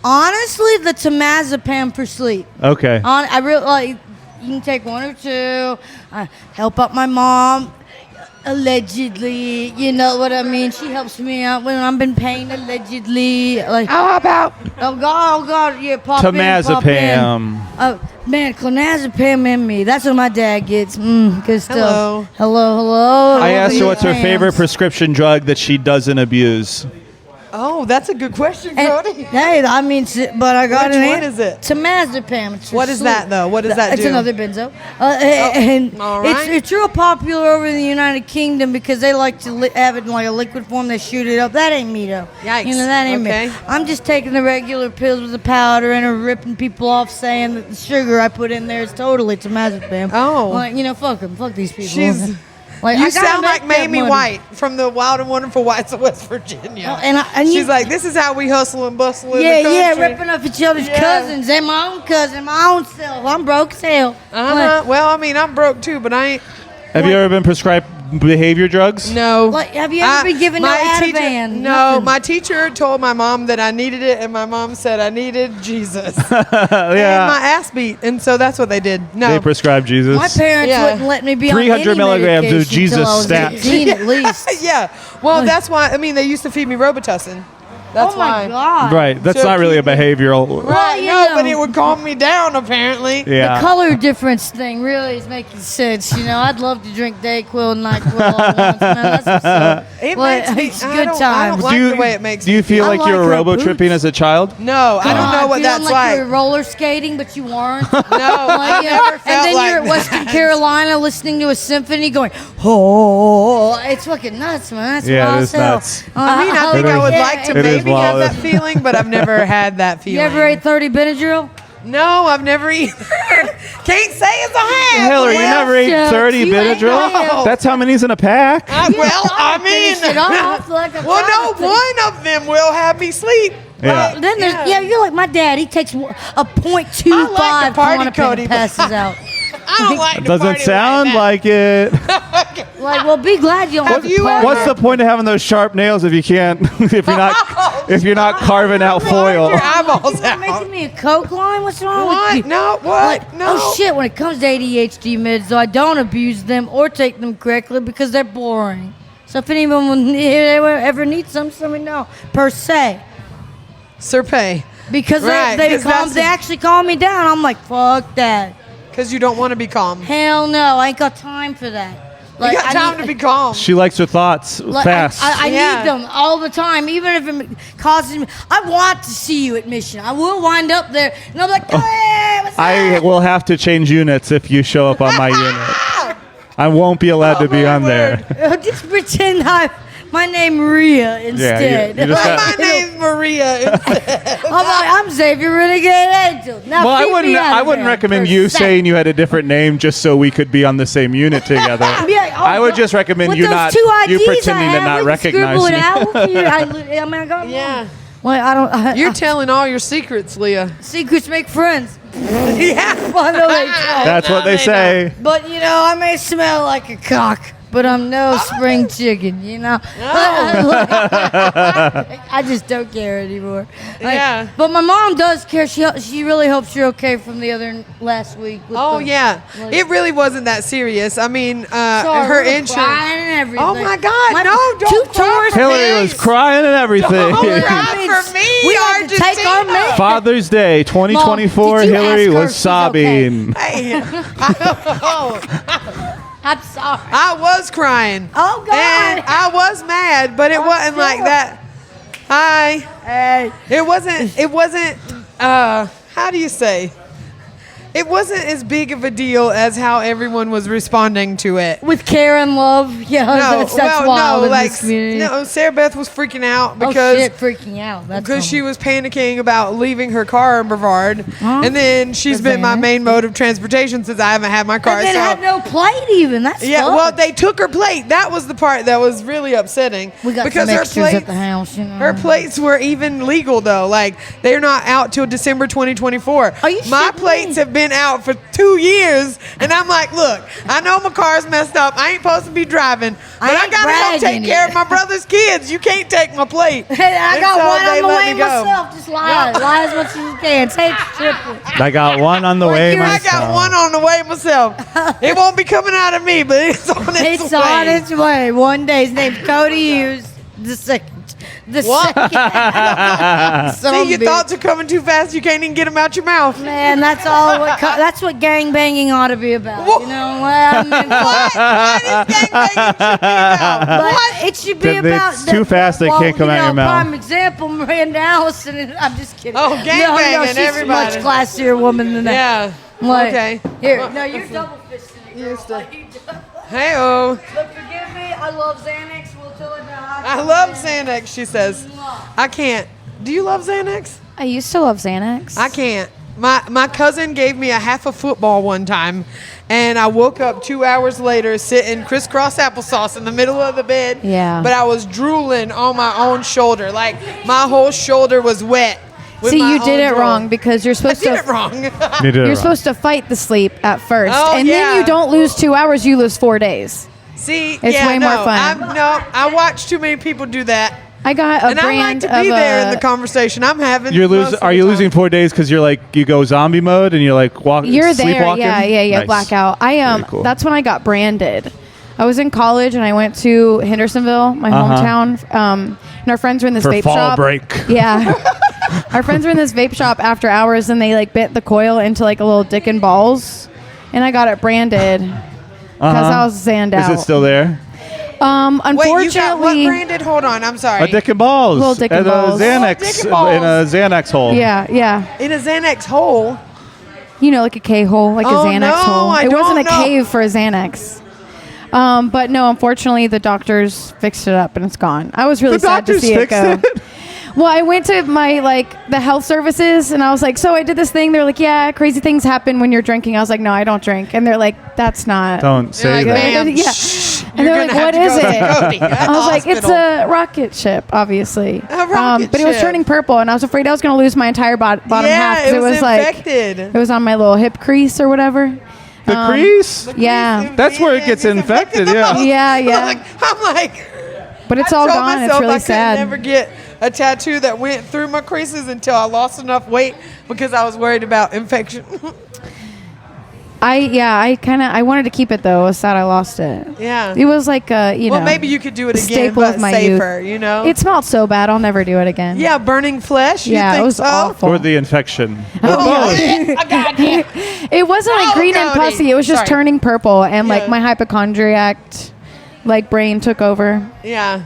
Honestly, the temazepam for sleep. Okay. I really like. You can take one or two. Help out my mom. Allegedly, you know what I mean. She helps me out when I'm in pain. Allegedly, like How about oh god, yeah, pop in. Temazepam. Oh man, clonazepam in me. That's what my dad gets. Good stuff. Hello. Hello. I asked her what's her Hams. favorite prescription drug that she doesn't abuse. Oh, that's a good question, And- Cody. hey, I mean, but I got Which an one is it? Temazepam. It's for What is sleep. that, though? What does that It's do? another benzo. And all right. it's real popular over in the United Kingdom because they like to have it in like a liquid form. They shoot it up. That ain't me, though. Yikes. That ain't Okay. me. I'm just taking the regular pills with the powder and ripping people off saying that the sugar I put in there is totally temazepam. Oh. Like, fuck them. Fuck these people. She's- like, You I gotta sound make like that Mamie money. White from the Wild and Wonderful Whites of West Virginia. Oh, and She's like, this is how we hustle and bustle in Yeah, the country. ripping up each other's Yeah. cousins and my own cousin, my own self. I'm broke as hell. Well, I mean, I'm broke too, but I ain't. Have you ever been prescribed behavior drugs? No. Like, have you ever been given no teacher, Ativan? No, Nothing. my teacher told my mom that I needed it, and my mom said I needed Jesus. Yeah. And my ass beat, and so that's what they did. No. They prescribed Jesus. My parents Yeah. wouldn't let me be 300 on any milligrams of medication Jesus till I was stats. 18 at least. Yeah. Well, Like- that's why. I mean, they used to feed me Robitussin. That's oh my why. god! Right. That's So not really a keep me- behavioral. Well, Right. you No, know. but it would calm me down. Apparently. Yeah. The color difference thing really is making sense. I'd love to drink Dayquil and NyQuil all at once. Man, that's what's up. It Well, makes me. it's I good don't times. like the way it makes do you me feel I like like you were her robo tripping as a child? No, I don't know what feeling that's like. like. You were roller skating, but you weren't. No, I never and felt then like you're at that. Western Carolina listening to a symphony going, oh, it's fucking nuts, man. That's Yeah, wild it as is hell. nuts. I mean, I It think I is- would like to it is maybe have wild. that feeling, but I've never had that feeling. You ever ate 30 Benadryl? No, I've never either. Can't say as I have. Hillary, you Well, never ate shucks, 30 you ain't Benadryl? know. That's how many's in a pack. Well, I Finish it mean, off like a well, no, prostitute. one of them will have me sleep. Yeah. But, Then there's, you're like my dad. He takes a I .25 like the party, Klonopin Cody, and but- passes out. I don't like to Doesn't party sound that. like it. Like, well, be glad you don't have Have you to party. What's the point of having those sharp nails if you can't if you're not carving out foil? Your eyeballs You're making out. me a Coke line? What's wrong with What? you? No, Like, what? No. Oh shit! When it comes to ADHD meds, though, I don't abuse them or take them correctly because they're boring. So if anyone ever needs some, let me know. Per se, Serpay. because Right, they 'cause that's they actually calm me down. I'm like, fuck that. Because you don't want to be calm. Hell no, I ain't got time for that. You got I time need- to be calm. She likes her thoughts Like, fast. I Yeah. need them all the time, even if it causes me. I want to see you at Mission. I will wind up there, and I'm like, hey, what's I up? will have to change units if you show up on my unit. I won't be allowed to be my on there. Just pretend my name Maria instead. you just Well, got- my name's Maria. I'm like, I'm Xavier Renegade Angel. Now Well, feed me out I of wouldn't there recommend for you a sec. saying you had a different name just so we could be on the same unit together. Yeah, oh, I would God. just recommend With you those not two you IDs pretending I to have, not we can recognize scribble me. it out here. I mean, I got Yeah. Well, I don't. You're telling all your secrets, Leah. secrets make friends. Yeah. Well, I know they don't. That's what they say. But I may smell like a cock. but I'm no spring chicken, you know? I just don't care anymore. Yeah. But my mom does care. She really hopes you're okay from the other last week. Oh, yeah. It really wasn't that serious. I mean, her insurance. Crying and everything. Oh, my God. No, don't cry for Hillary me. was crying and everything. Don't cry for me, We had to take our Argentina. makeup. Father's Day 2024, Mom, did you Hillary ask her was if she's sobbing. Hey, I'm sorry. I was crying. Oh, God. And I was mad, but it wasn't like that. Hi. Hey. It wasn't, how do you say? It wasn't as big of a deal as how everyone was responding to it. With care and love. Yeah, that's wild in this community. Sarah Beth was freaking out Oh, because shit, freaking out. because she was panicking about leaving her car in Brevard, Huh? and then she's been my main mode of transportation since I haven't had my car. And then so had no plate even. That's yeah, fun. well, they took her plate. That was the part that was really upsetting. We got because some her extras plates, at the house, you know. her plates were even legal though. Like they're not out till December 2024. Are you my shitting plates me? have been out for 2 years, and I'm like, look, I know my car's messed up. I ain't supposed to be driving, but I ain't gotta go take bragging care it. of my brother's kids. You can't take my plate. Hey, I And got so one they on the let way me go. myself. Just lie. Lie as much as you can. Take triple. I got one on the way I myself. got one on the way myself. It won't be coming out of me, but it's on its It's way. on its way. One day. His name's Cody Hughes. The second. The What? second. See, your thoughts are coming too fast. You can't even get them out your mouth. Man, that's all. That's what gang banging ought to be about. What? You know what? I mean, What is gangbanging should be about? but it should be It's about. too fast, it can't come out your mouth. Prime example, Miranda Allison. And I'm just kidding. Oh, gangbanging, she's everybody. a much classier woman than that. Yeah. Like, Okay. Here, no, you're double fisting it. Girl. Hey-oh. But forgive me, I love Xanax. We'll till it die. I love Xanax, she says. I can't. Do you love Xanax? I used to love Xanax. I can't. My cousin gave me a half a football one time, and I woke up 2 hours later sitting crisscross applesauce in the middle of the bed. Yeah. But I was drooling on my own shoulder. Like, my whole shoulder was wet. with See, my you did own it drool. wrong because you're I supposed did to. it wrong. You did it You're wrong. supposed to fight the sleep at first, Oh, and then yeah. you don't lose 2 hours. You lose 4 days. See, It's yeah, way no, more fun. I watch too many people do that. I got a And I like brand to be of there in a- the conversation I'm having. You're most of Are the you time. losing 4 days because you're like you go zombie mode and you're like walking? You're there, sleepwalking? yeah, Nice. blackout. Very cool. That's when I got branded. I was in college and I went to Hendersonville, my hometown. And our friends were in this For vape fall shop. break. Yeah. Our friends were in this vape shop after hours and they like bent the coil into like a little dick and balls, and I got it branded because I was zanned out. Is it still there? Unfortunately, Wait, you got what branded? Hold on, I'm sorry. A dick and balls. Little dick and balls. A Xanax Dick and balls. in a Xanax hole. Yeah. In a Xanax hole. You know, like a K-hole, like Oh, a Xanax no, hole. I It wasn't a don't know. cave for a Xanax. But no, unfortunately, the doctors fixed it up and it's gone. I was really The sad to doctors see it fixed go. it? Well, I went to my the health services and I was like, so I did this thing. They're like, yeah, crazy things happen when you're drinking. I was like, no, I don't drink. And they're like, that's not. Don't say like, that. ma'am, Yeah. shh, And you're they're like, gonna have what to is go to it? Cody at I was like, it's hospital. a rocket ship, obviously. A rocket but it was ship. turning purple, and I was afraid I was going to lose my entire bottom half. 'Cause it was like infected. it was on my little hip crease or whatever. The crease? Yeah. That's where it gets infected, yeah. Yeah. I'm like, But it's I all told gone. It's myself really I sad. could never get a tattoo that went through my creases until I lost enough weight because I was worried about infection. I wanted to keep it though. It was sad I lost it. Yeah. It was like Well, know. maybe you could do it a again, staple but of my safer, youth. you know? It smelled so bad. I'll never do it again. Yeah, burning flesh. You Yeah, think it was so? awful. Or the infection. It wasn't like Oh, green and Cody. pussy. It was just Sorry. turning purple, and Yeah. like my hypochondriac brain took over. Yeah.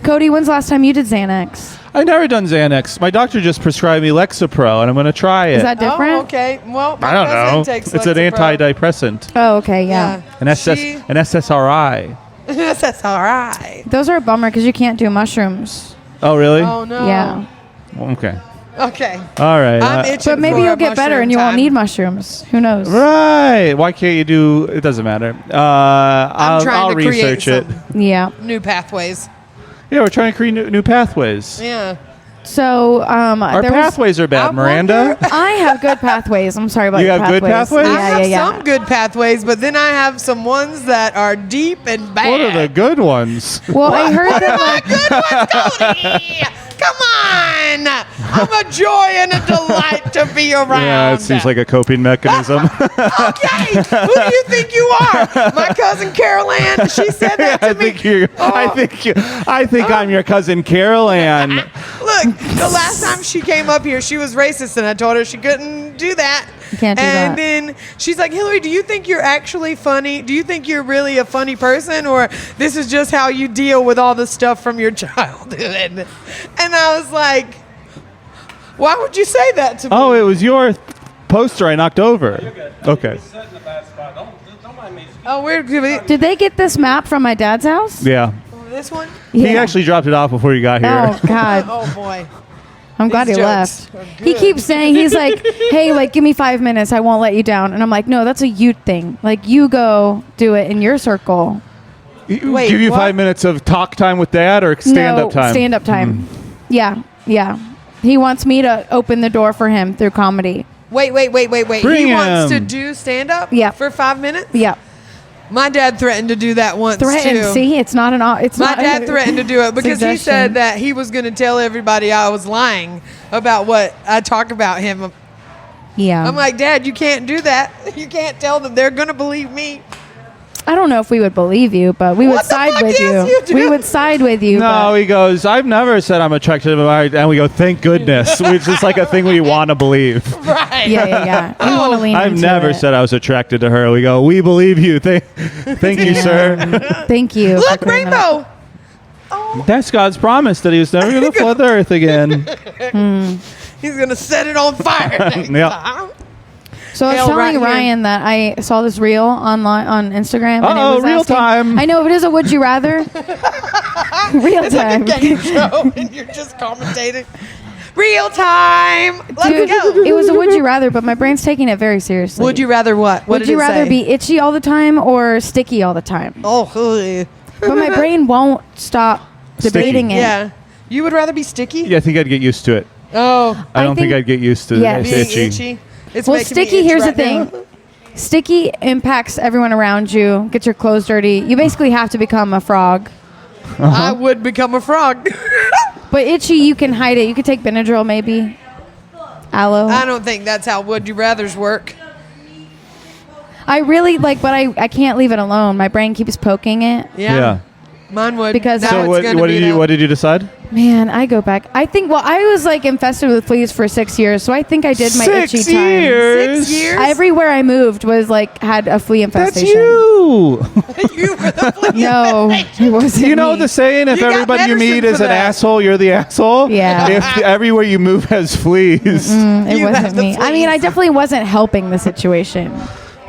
Cody, when's the last time you did Xanax? I've never done Xanax. My doctor just prescribed me Lexapro, and I'm going to try it. Is that different? Oh, okay. Well, my I don't cousin know. takes It's an Lexapro. antidepressant. Oh, okay, yeah. An SSRI. That's all right. Those are a bummer because you can't do mushrooms. Oh, really? Oh, no. Yeah. Okay. Okay. All right. I'm itching But maybe for you'll a get better mushroom and you won't time. need mushrooms. Who knows? Right. Why can't you do? It doesn't matter. I'm trying I'll to create research it. some Yeah. new pathways. Yeah, we're trying to create new pathways. Yeah. So Our there was- pathways are bad, I Miranda. I have good pathways. I'm sorry about You your have good pathways? Yeah, I have yeah, yeah. some good pathways, but then I have some ones that are deep and bad. What are the good ones? Well, I heard that Good ones, Cody. Come on. I'm a joy and a delight to be around. Yeah, it seems like a coping mechanism. Okay, who do you think you are? My cousin Carol Ann. She said that to me. I think I'm your cousin Carol Ann. Look, the last time she came up here, she was racist, and I told her she couldn't do that. You can't do and that. then she's like, Hillary, do you think you're actually funny? Do you think you're really a funny person, or this is just how you deal with all the stuff from your childhood? And I was like, why would you say that to me? Oh, it was your poster I knocked over. Okay. Oh, we're Did they get this map from my dad's house? Yeah. this one. Yeah. He actually dropped it off before you got here. Oh God. Oh boy. I'm glad These he jokes left. are He good. keeps saying, he's like, hey, like, give me 5 minutes. I won't let you down. And I'm like, no, that's a you thing. Like, you go do it in your circle. Wait, Give you what? 5 minutes of talk time with Dad or stand-up time? Stand-up time. Yeah, yeah. He wants me to open the door for him through comedy. Wait. Bring He wants to him. do stand up Yeah. for 5 minutes? Yeah. My dad threatened to do that once Threatened. too. See, it's not it's My not dad threatened to do it because he suggestion. said that he was going to tell everybody I was lying about what I talk about him. Yeah. I'm like, Dad, you can't do that. You can't tell them. They're going to believe me. I don't know if we would believe you, but we What would the side fuck? with Yes, you do. We would side with you. No, but he goes, I've never said I'm attracted to my, and we go, thank goodness, which is like a thing we want to believe. Right. yeah. We want to lean I've into never it. said I was attracted to her. We go, we believe you. Thank you, sir. Thank you. for Look, clearing that up. rainbow. That's God's promise that he was never going to flood the earth again. He's going to set it on fire next Yeah. time. So I was Hail telling right here. Ryan that I saw this reel online on Instagram. and it Uh-oh, was real asking- time. I know, but it is a would you rather. Real It's like time. a game show, and you're just commentating. Real time. Let's Dude, go. it was a would you rather, but my brain's taking it very seriously. Would you rather what? What Would did you it rather say? be itchy all the time or sticky all the time? Oh, ugh. But my brain won't stop Sticky. debating it. yeah. You would rather be sticky? Yeah, I think I'd get used to it. Oh, I don't think think- I'd get used to Yes. it. being It's itchy. itchy. It's Well, making me sticky, itch here's right the thing. now. Sticky impacts everyone around you, gets your clothes dirty. You basically have to become a frog. I would become a frog. But itchy, you can hide it. You could take Benadryl maybe. Aloe. I don't think that's how would you rathers work. I really like, but I can't leave it alone. My brain keeps poking it. Yeah. Mine would. Because- Now So it's what gonna be did you the- what did you decide? Man, I go back. I think, well, I was like infested with fleas for 6 years, so I think I did my 6 itchy time. years. 6 years? Everywhere I moved was like, had a flea That's infestation. you. You were the flea No, it wasn't. You know me. the saying, if You got everybody you medicine meet for is an that. asshole, you're the asshole? Yeah. If everywhere you move has fleas. It You wasn't have the me. I mean, I fleas. definitely wasn't helping the situation.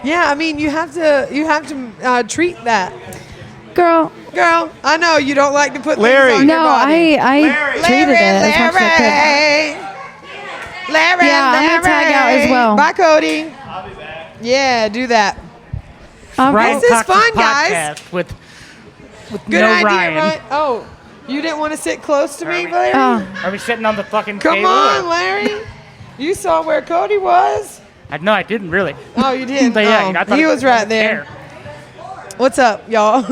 Yeah, I mean, you have to treat that. Girl, Girl, I know you don't like to put Larry. things on your no, body. I treated it as much as I Larry, Yeah, I'm gonna tag out as well. Bye, Cody. Yeah, do that. could. This is fun, guys. podcast with Good no idea, Ryan. Ryan. Oh, you didn't want to sit close to me, Larry? Oh, Are we sitting on the fucking Come table? on, Larry. You saw where Cody was? No, I didn't really. Oh, you didn't? But yeah, Oh, I thought he it was right there. What's up, y'all?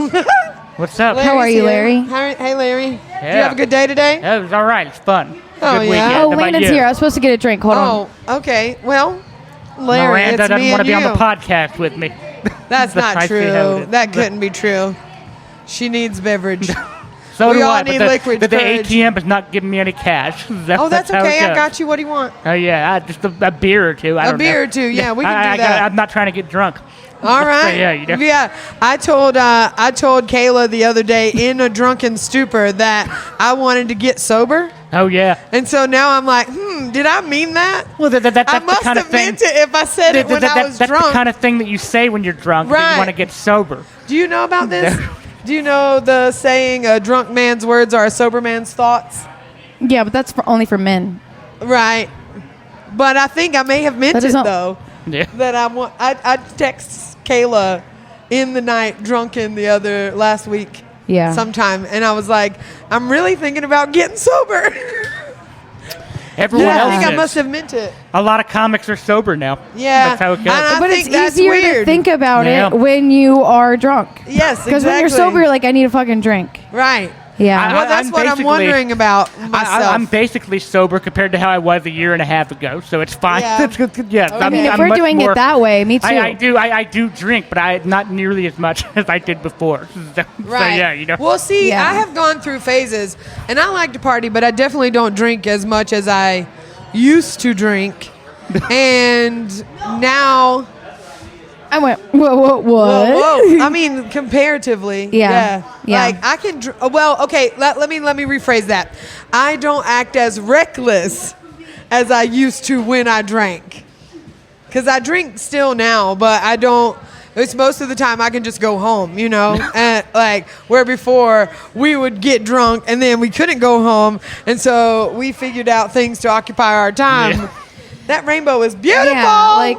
What's up? How are you, Larry? Hey, Larry. Did you Yeah. have a good day today? That was all right. It's fun. Oh, Good yeah? weekend. oh, How about Landon's you? here. I was supposed to get a drink. Hold on. Oh, okay. Well, Larry, Miranda it's doesn't me want to and be on you. the podcast with me. That's not I see how true. it is. That couldn't be true. She needs beverage. So We do all I, need but liquid the courage. ATM is not giving me any cash. Oh, that's how it okay. I goes. got you. What do you want? Oh yeah, just a beer or two. I A don't beer know. or two. Yeah, we can do that. I'm not trying to get drunk. All right. Yeah, you know. Yeah. I told Kayla the other day in a drunken stupor that I wanted to get sober. Oh yeah. And so now I'm like, did I mean that? Well, that's I the must kind of have thing. meant it if I said it when I was that's drunk. the kind of thing that you say when you're drunk. That Right. you want to get sober. Do you know about this? Do you know the saying, a drunk man's words are a sober man's thoughts? Yeah, but that's only for men. Right. But I think I may have meant That it, is not- though. Yeah. That I text Kayla in the night drunken last week. Yeah. Sometime. And I was like, I'm really thinking about getting sober. Everyone I else think I is. must have meant it. A lot of comics are sober now. Yeah. That's how it goes. I But think it's that's easier weird. to think about Yeah. it when you are drunk. Yes, Because when you're exactly. sober, you're like, I need a fucking drink. Right. Yeah. Well, that's I'm what I'm basically- wondering about myself. I'm basically sober compared to how I was a year and a half ago, so it's fine. Yeah. Yes, I mean, if I'm we're much doing more- it that way, me too. I do drink, but not nearly as much as I did before. So Right. yeah, you know. Well, see, Yeah. I have gone through phases, and I like to party, but I definitely don't drink as much as I used to drink. And now, I went, what? whoa, I mean, comparatively, Yeah. Yeah. Like I can. Well, okay. Let me rephrase that. I don't act as reckless as I used to when I drank, because I drink still now, but I don't. It's most of the time I can just go home, you know, and like where before we would get drunk and then we couldn't go home, and so we figured out things to occupy our time. Yeah. That rainbow is beautiful. Yeah, like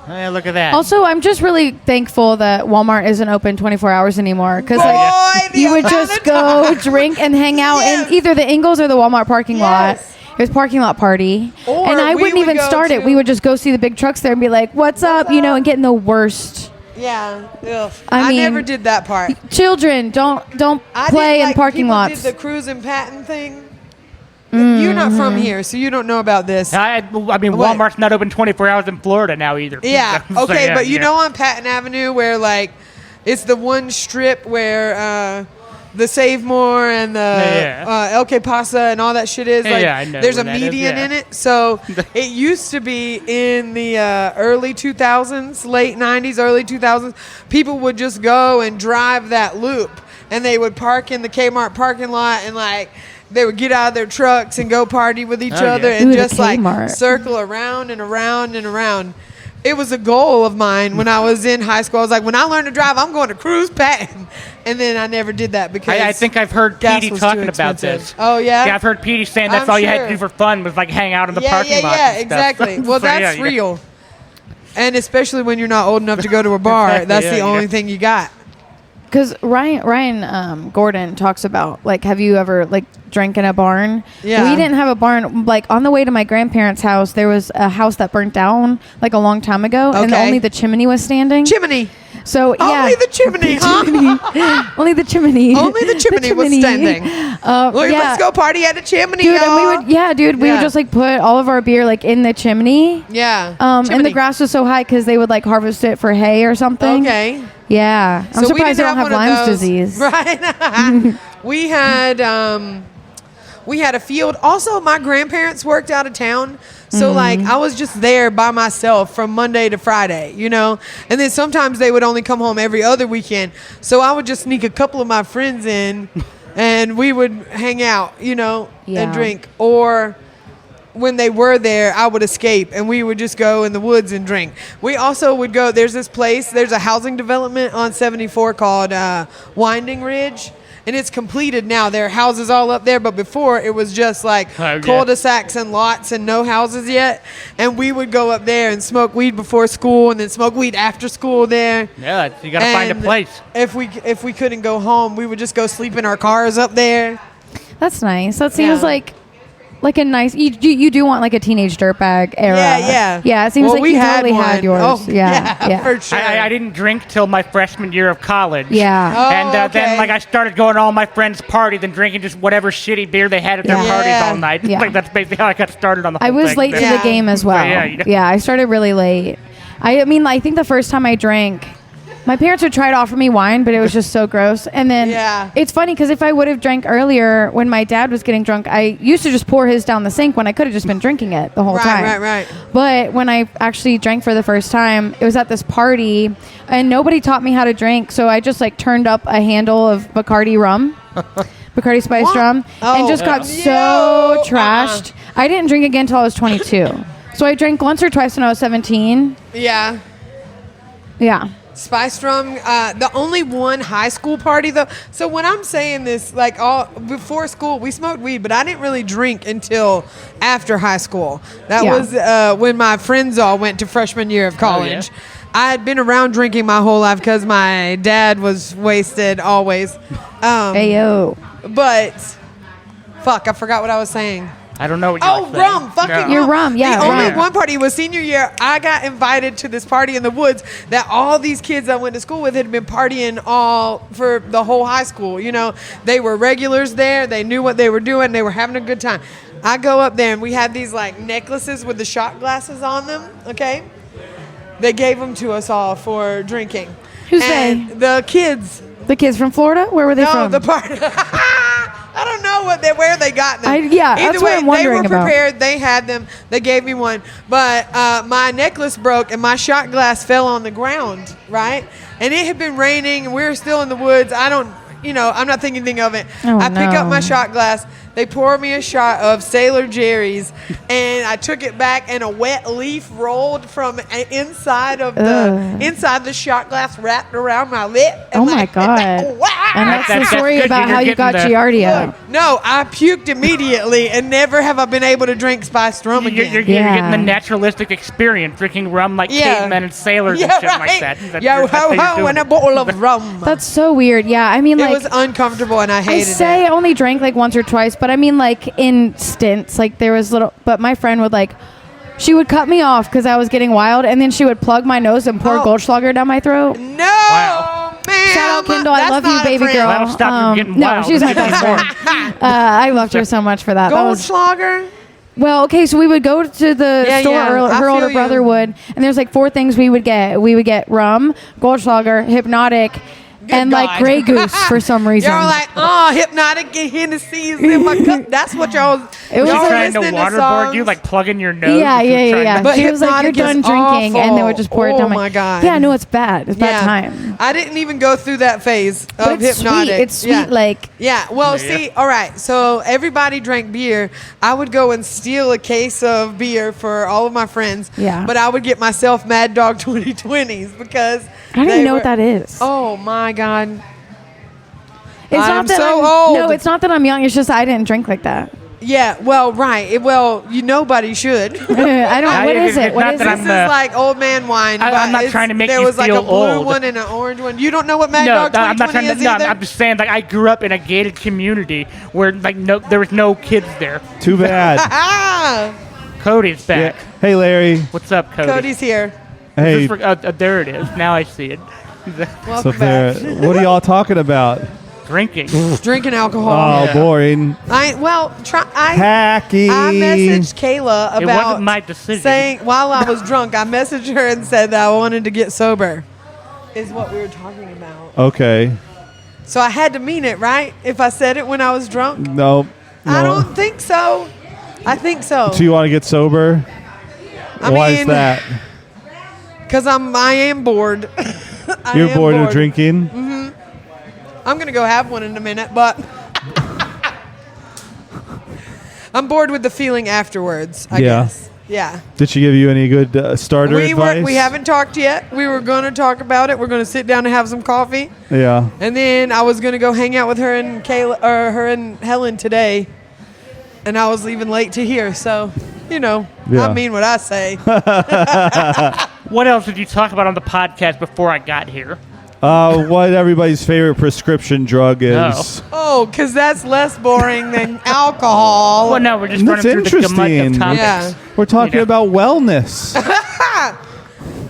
Yeah, look at that. also, I'm just really thankful that Walmart isn't open 24 hours anymore because like Boy, you would the amount just of go time. drink and hang out Yes. in either the Ingles or the Walmart parking lot. Yes. It was parking lot party, Or and I we wouldn't would even go start it. to- We would just go see the big trucks there and be like, "What's up?" You know, and get in the worst. Yeah. Ugh. I I mean- never did that part. Children, don't I play did, in like, parking people lots. Did the cruise and patent thing. You're not from here, so you don't know about this. I mean, What? Walmart's not open 24 hours in Florida now either. Yeah. So, Okay, yeah, but you yeah. know on Patton Avenue where like it's the one strip where the Save More and the Yeah. El Que Pasa and all that shit is. Yeah, Like, yeah, I know there's where a that is, median yeah. in it. So it used to be in the early 2000s, late 90s, early 2000s. People would just go and drive that loop, and they would park in the Kmart parking lot and like. They would get out of their trucks and go party with each Oh, other yeah. and Ooh, the just like Kmart. circle around and around and around. It was a goal of mine when I was in high school. I was like, when I learn to drive, I'm going to cruise Patton. And then I never did that because I think I've heard gas Petey was talking too about expensive. this. Oh, yeah? Yeah, I've heard Petey saying that's I'm all you had sure. to do for fun was like hang out in the parking lot. Yeah, and stuff. exactly. Well, So, yeah, that's you know. real. And especially when you're not old enough to go to a bar, Exactly, that's yeah, the you only know. thing you got. Because Ryan Gordon talks about like, have you ever like drank in a barn? Yeah. We didn't have a barn. Like on the way to my grandparents' house, there was a house that burnt down like a long time ago, and Okay. only the chimney was standing. Chimney. So yeah, Only the chimney, huh? only the chimney. Only the chimney was standing. Look, yeah. let's go party at a chimney, Dude, y'all. and we would, we Yeah. would just like put all of our beer like in the chimney. Yeah. And Chimney. the grass was so high because they would like harvest it for hay or something. Okay. Yeah, I'm So we surprised they didn't don't have one of Lyme's those. disease. Right. we had a field. Also, my grandparents worked out of town. So like I was just there by myself from Monday to Friday, you know? And then sometimes they would only come home every other weekend. So I would just sneak a couple of my friends in and we would hang out, you know, Yeah. and drink. Or when they were there, I would escape and we would just go in the woods and drink. We also would go, there's a housing development on 74 called Winding Ridge. And it's completed now. There are houses all up there, but before it was just like Oh, yeah. cul-de-sacs and lots and no houses yet. And we would go up there and smoke weed before school and then smoke weed after school there. Yeah, you got to find a And place. If we couldn't go home, we would just go sleep in our cars up there. That's nice. That seems Yeah. like a nice. You do want like a teenage dirtbag era. Yeah. Yeah, it seems Well, like we you had totally had one. yours. Oh, yeah. for sure. I didn't drink till my freshman year of college. Yeah. Oh, And okay. then, like, I started going to all my friends' parties and drinking just whatever shitty beer they had at their Yeah. parties Yeah. all night. Yeah. Like, that's basically how I got started on the whole I was thing. late to Yeah. the game as well. Yeah, you know. Yeah, I started really late. I mean, I think the first time I drank, my parents would try to offer me wine, but it was just so gross. And then Yeah. it's funny because if I would have drank earlier when my dad was getting drunk, I used to just pour his down the sink when I could have just been drinking it the whole time. Right. But when I actually drank for the first time, it was at this party, and nobody taught me how to drink. So I just like turned up a handle of Bacardi rum, Bacardi spiced What? rum, Oh. and just got No. so trashed. I didn't drink again until I was 22. So I drank once or twice when I was 17. Yeah. Yeah. Spice rum, the only one high school party though. So when I'm saying this, like all before school, we smoked weed, but I didn't really drink until after high school. That Yeah. was when my friends all went to freshman year of college. I had been around drinking my whole life because my dad was wasted always. Hey yo. But fuck, I forgot what I was saying. I don't know what you Oh, like saying. rum. Fucking You're rum, yeah, The only rum. one party was senior year. I got invited to this party in the woods that all these kids I went to school with had been partying all for the whole high school. You know, they were regulars there. They knew what they were doing. They were having a good time. I go up there and we had these like necklaces with the shot glasses on them. Okay. They gave them to us all for drinking. Who's and they? The kids. The kids from Florida? Where were they No, from? the party. I don't know where they got them. That's Either what way, I'm wondering they were about. prepared. They had them. They gave me one. But my necklace broke and my shot glass fell on the ground, right? And it had been raining and we were still in the woods. I'm not thinking anything of it. Oh, I pick up no. my shot glass. They pour me a shot of Sailor Jerry's, and I took it back, and a wet leaf rolled from inside the shot glass, wrapped around my lip. Oh my God. Wow. And that's the That's story good. about You're how you getting got the- Giardia. No, I puked immediately, and never have I been able to drink spiced rum You're, again. you're Yeah. getting the naturalistic experience, drinking rum like Yeah. cavemen and sailors Yeah, and shit right. like that. Yo That's how ho you're ho, doing and a it. bottle of rum. That's so weird. Yeah, I mean, It like, was uncomfortable, and I I hated say I it. only drank like once or twice, but I mean, like, in stints. Like, there was but my friend would, like, she would cut me off because I was getting wild, and then she would plug my nose and pour Oh. Goldschlager down my throat. No, Wow. man. Shout out Kendall, I that's love you, not a baby friend. girl. That'll stop you from getting no, wild. she's my best friend. I loved her so much for that. That was Goldschlager? well, okay. So we would go to the Yeah, store. yeah, Or I her older feel brother you. would, and there's like 4 things we would get. We would get rum, Goldschlager, Hypnotic, and like God. Grey Goose for some reason. Y'all like, oh, Hypnotic and Hennessy's in my cup. That's what y'all. It was She's y'all trying to listening waterboard songs. you, like plugging your nose. Yeah, if you're yeah, trying yeah. to- But She was like, "You're Hypnotic done is drinking," and they would just pour it awful. down Oh my God. Yeah, no, it's bad. It's bad time. I didn't even go through that phase But of it's Hypnotic. sweet. It's sweet, Yeah. like Yeah, well, Yeah. see, all right. So everybody drank beer. I would go and steal a case of beer for all of my friends. Yeah. But I would get myself Mad Dog 2020s because I don't they even know were- what that is. Oh my God. It's I'm not that so I'm, old. No, it's not that I'm young. It's just I didn't drink like that. Yeah. Well, right. Well, nobody should. I don't. What is it? it's What not is that This it? is I'm, like old man wine. I'm but not it's- trying to make there you was like feel a blue old. one and an orange one. You don't know what Mad No, Dog 2020 I'm not trying to. is No, either? I'm just saying, like, I grew up in a gated community where, like, there was no kids there. Too bad. Ah, Cody's back. Yeah. Hey, Larry. What's up, Cody? Cody's here. Hey, There it is. Now I see it. so Welcome there. back. What are y'all talking about? Drinking. Drinking alcohol. Oh, Yeah. boring. I Hacky. messaged Kayla It about wasn't my decision. saying while I was drunk, I messaged her and said that I wanted to get sober. Is what we were talking about. Okay. So I had to mean it, right? If I said it when I was drunk, No. I don't think so. I think so. So you want to get sober? I Why is mean, that? Because I am bored. I You're am bored of drinking? I'm gonna go have one in a minute, but I'm bored with the feeling afterwards. I Yeah. guess. Yeah. Did she give you any good starter advice? We haven't talked yet. We were gonna talk about it. We're gonna sit down and have some coffee, Yeah. and then I was gonna go hang out with her and Kayla or her and Helen today, and I was leaving late to here. So, Yeah. I mean what I say. What else did you talk about on the podcast before I got here? What everybody's favorite prescription drug is. Oh, because that's less boring than alcohol. Well, no, we're just That's running through the gamut interesting. of topics. Yeah. We're talking You know. about wellness.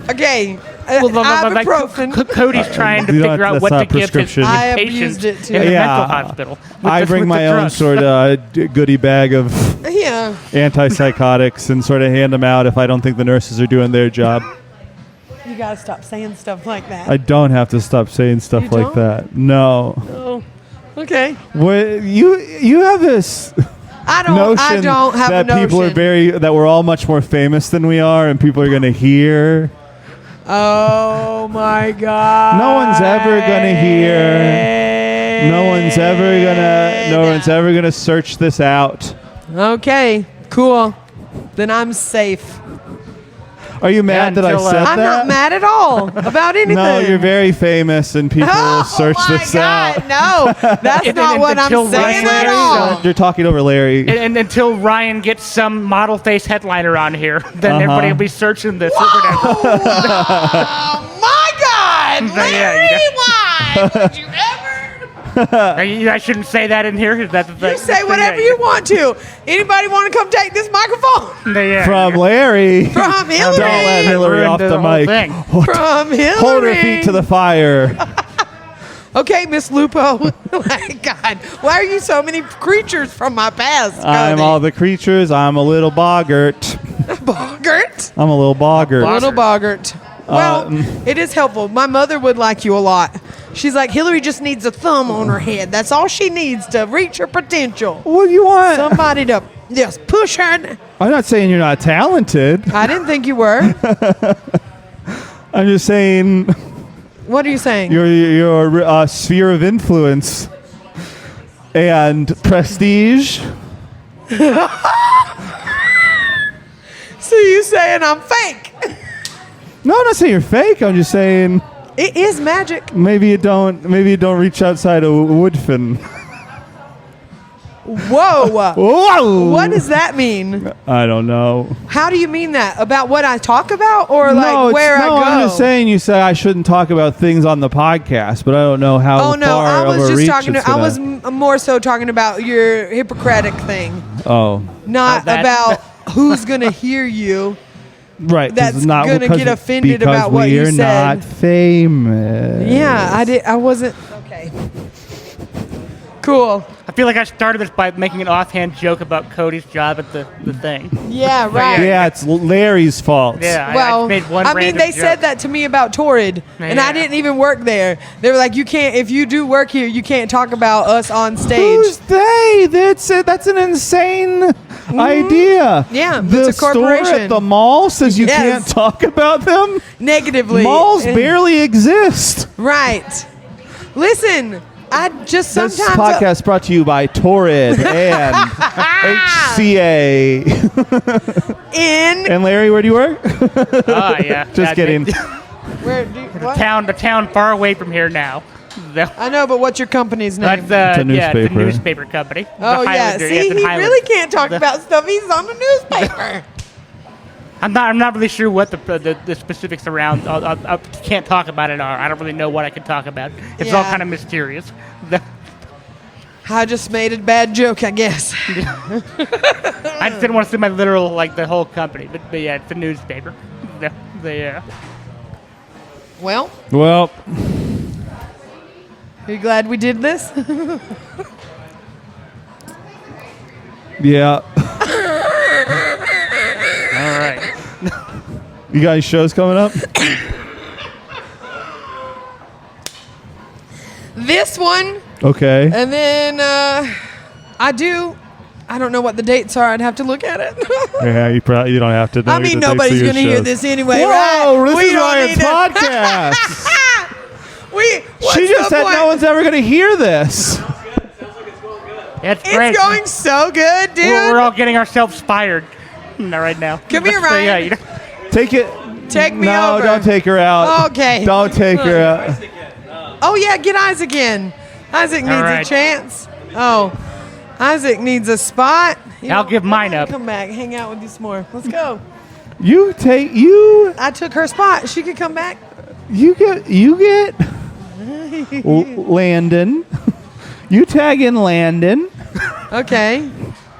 Okay. Well, like, Ibuprofen. Cody's trying to You don't figure have- out that's what not to give his prescription. I patients abused it, too. in the Yeah. mental hospital. with I the- bring with the my own drugs. sort of goodie bag of Yeah. antipsychotics and sort of hand them out if I don't think the nurses are doing their job. You gotta stop saying stuff like that. I don't have to stop saying stuff You like don't? that. No. Oh. Okay. What you have this I don't notion have that a notion. people are that we're all much more famous than we are, and people are going to hear. Oh my God. No one's ever gonna hear. No one's ever gonna search this out. Okay. Cool. Then I'm safe. Are you mad that I until, said I'm that? not mad at all about anything. No, you're very famous, and people will search this out. No, that's And- not and what I'm until saying Ryan at gets, all. You're talking over Larry. And until Ryan gets some model face headliner on here, then everybody will be searching this. Oh my God, Yeah, Larry, you why would you ever? I shouldn't say that in here. That's You say whatever you want to. Anybody want to come take this microphone? From Larry. From Hillary. Don't let Hillary off the mic. From Hillary. Hold her feet to the fire. Okay, Miss Lupo. My God, why are you so many creatures from my past? I'm all the creatures. I'm a little boggart. Boggart. I'm a little boggart. Little boggart. Well, it is helpful. My mother would like you a lot. She's like, Hillary just needs a thumb on her head. That's all she needs to reach her potential. What do you want? Somebody to just push her. I'm not saying you're not talented. I didn't think you were. I'm just saying What are you saying? your sphere of influence and prestige. So you saying I'm fake? No, I'm not saying you're fake. I'm just saying It is magic. maybe you don't reach outside of Woodfin. Whoa. Whoa! What does that mean? I don't know. How do you mean that? About what I talk about or like where I go? I'm just saying you said I shouldn't talk about things on the podcast, but I don't know how Oh no, far I was of a just reach talking. it's I was gonna- more so talking about your Hippocratic thing, Oh, not that- about who's gonna hear you. right. 'cause That's it's not gonna because- get offended because about what you we're said. not famous. Yeah, I did. I wasn't. Okay. Cool. I feel like I started this by making an offhand joke about Cody's job at the thing. Yeah, right. Yeah, it's Larry's fault. Yeah, Well, I made one I mean, random they joke. said that to me about Torrid, and I Yeah. didn't even work there. They were like, "You can't. If you do work here, you can't talk about us on stage." Who's they? That's an insane idea. Yeah, the it's a corporation. store at the mall says you Yes. can't talk about them. Negatively. Malls And- barely exist. Right. Listen, I just This sometimes. podcast brought to you by Torrid and HCA. And Larry, where do you work? Oh yeah. Just kidding. Where do you, what? The town far away from here now. I know, but what's your company's name? That's It's a yeah, the newspaper. newspaper company. Oh The yeah. Highlander. See, it's in he Highlander. really can't talk about stuff. He's on the newspaper. I'm not really sure what the specifics around. I can't talk about it are. I don't really know what I can talk about. It's all Yeah. kind of mysterious. I just made a bad joke, I guess. I just didn't want to say my literal like the whole company, but yeah, it's a newspaper. The Well, Well, are you glad we did this? yeah. all right. You got any shows coming up? This one, Okay. and then I don't know what the dates are. I'd have to look at it. Yeah, you don't have to know. I mean, the dates of nobody's your going to hear shows. this anyway, Whoa, right? this We is don't Ryan's need to- podcast. What's She just the said point? no one's ever going to hear this. It's great. It's going so good, dude. We're all getting ourselves fired right now. Come here, So, yeah, Ryan. Take it. Take me no, over. don't take her out. Okay. Don't take her out. Oh, yeah, get Isaac in. Isaac needs right. a chance. Oh, Isaac needs a spot. I'll give mine up. Come back, hang out with you some more. Let's go. You get I took her spot. She could come back. Landon. You tag in Landon. Okay.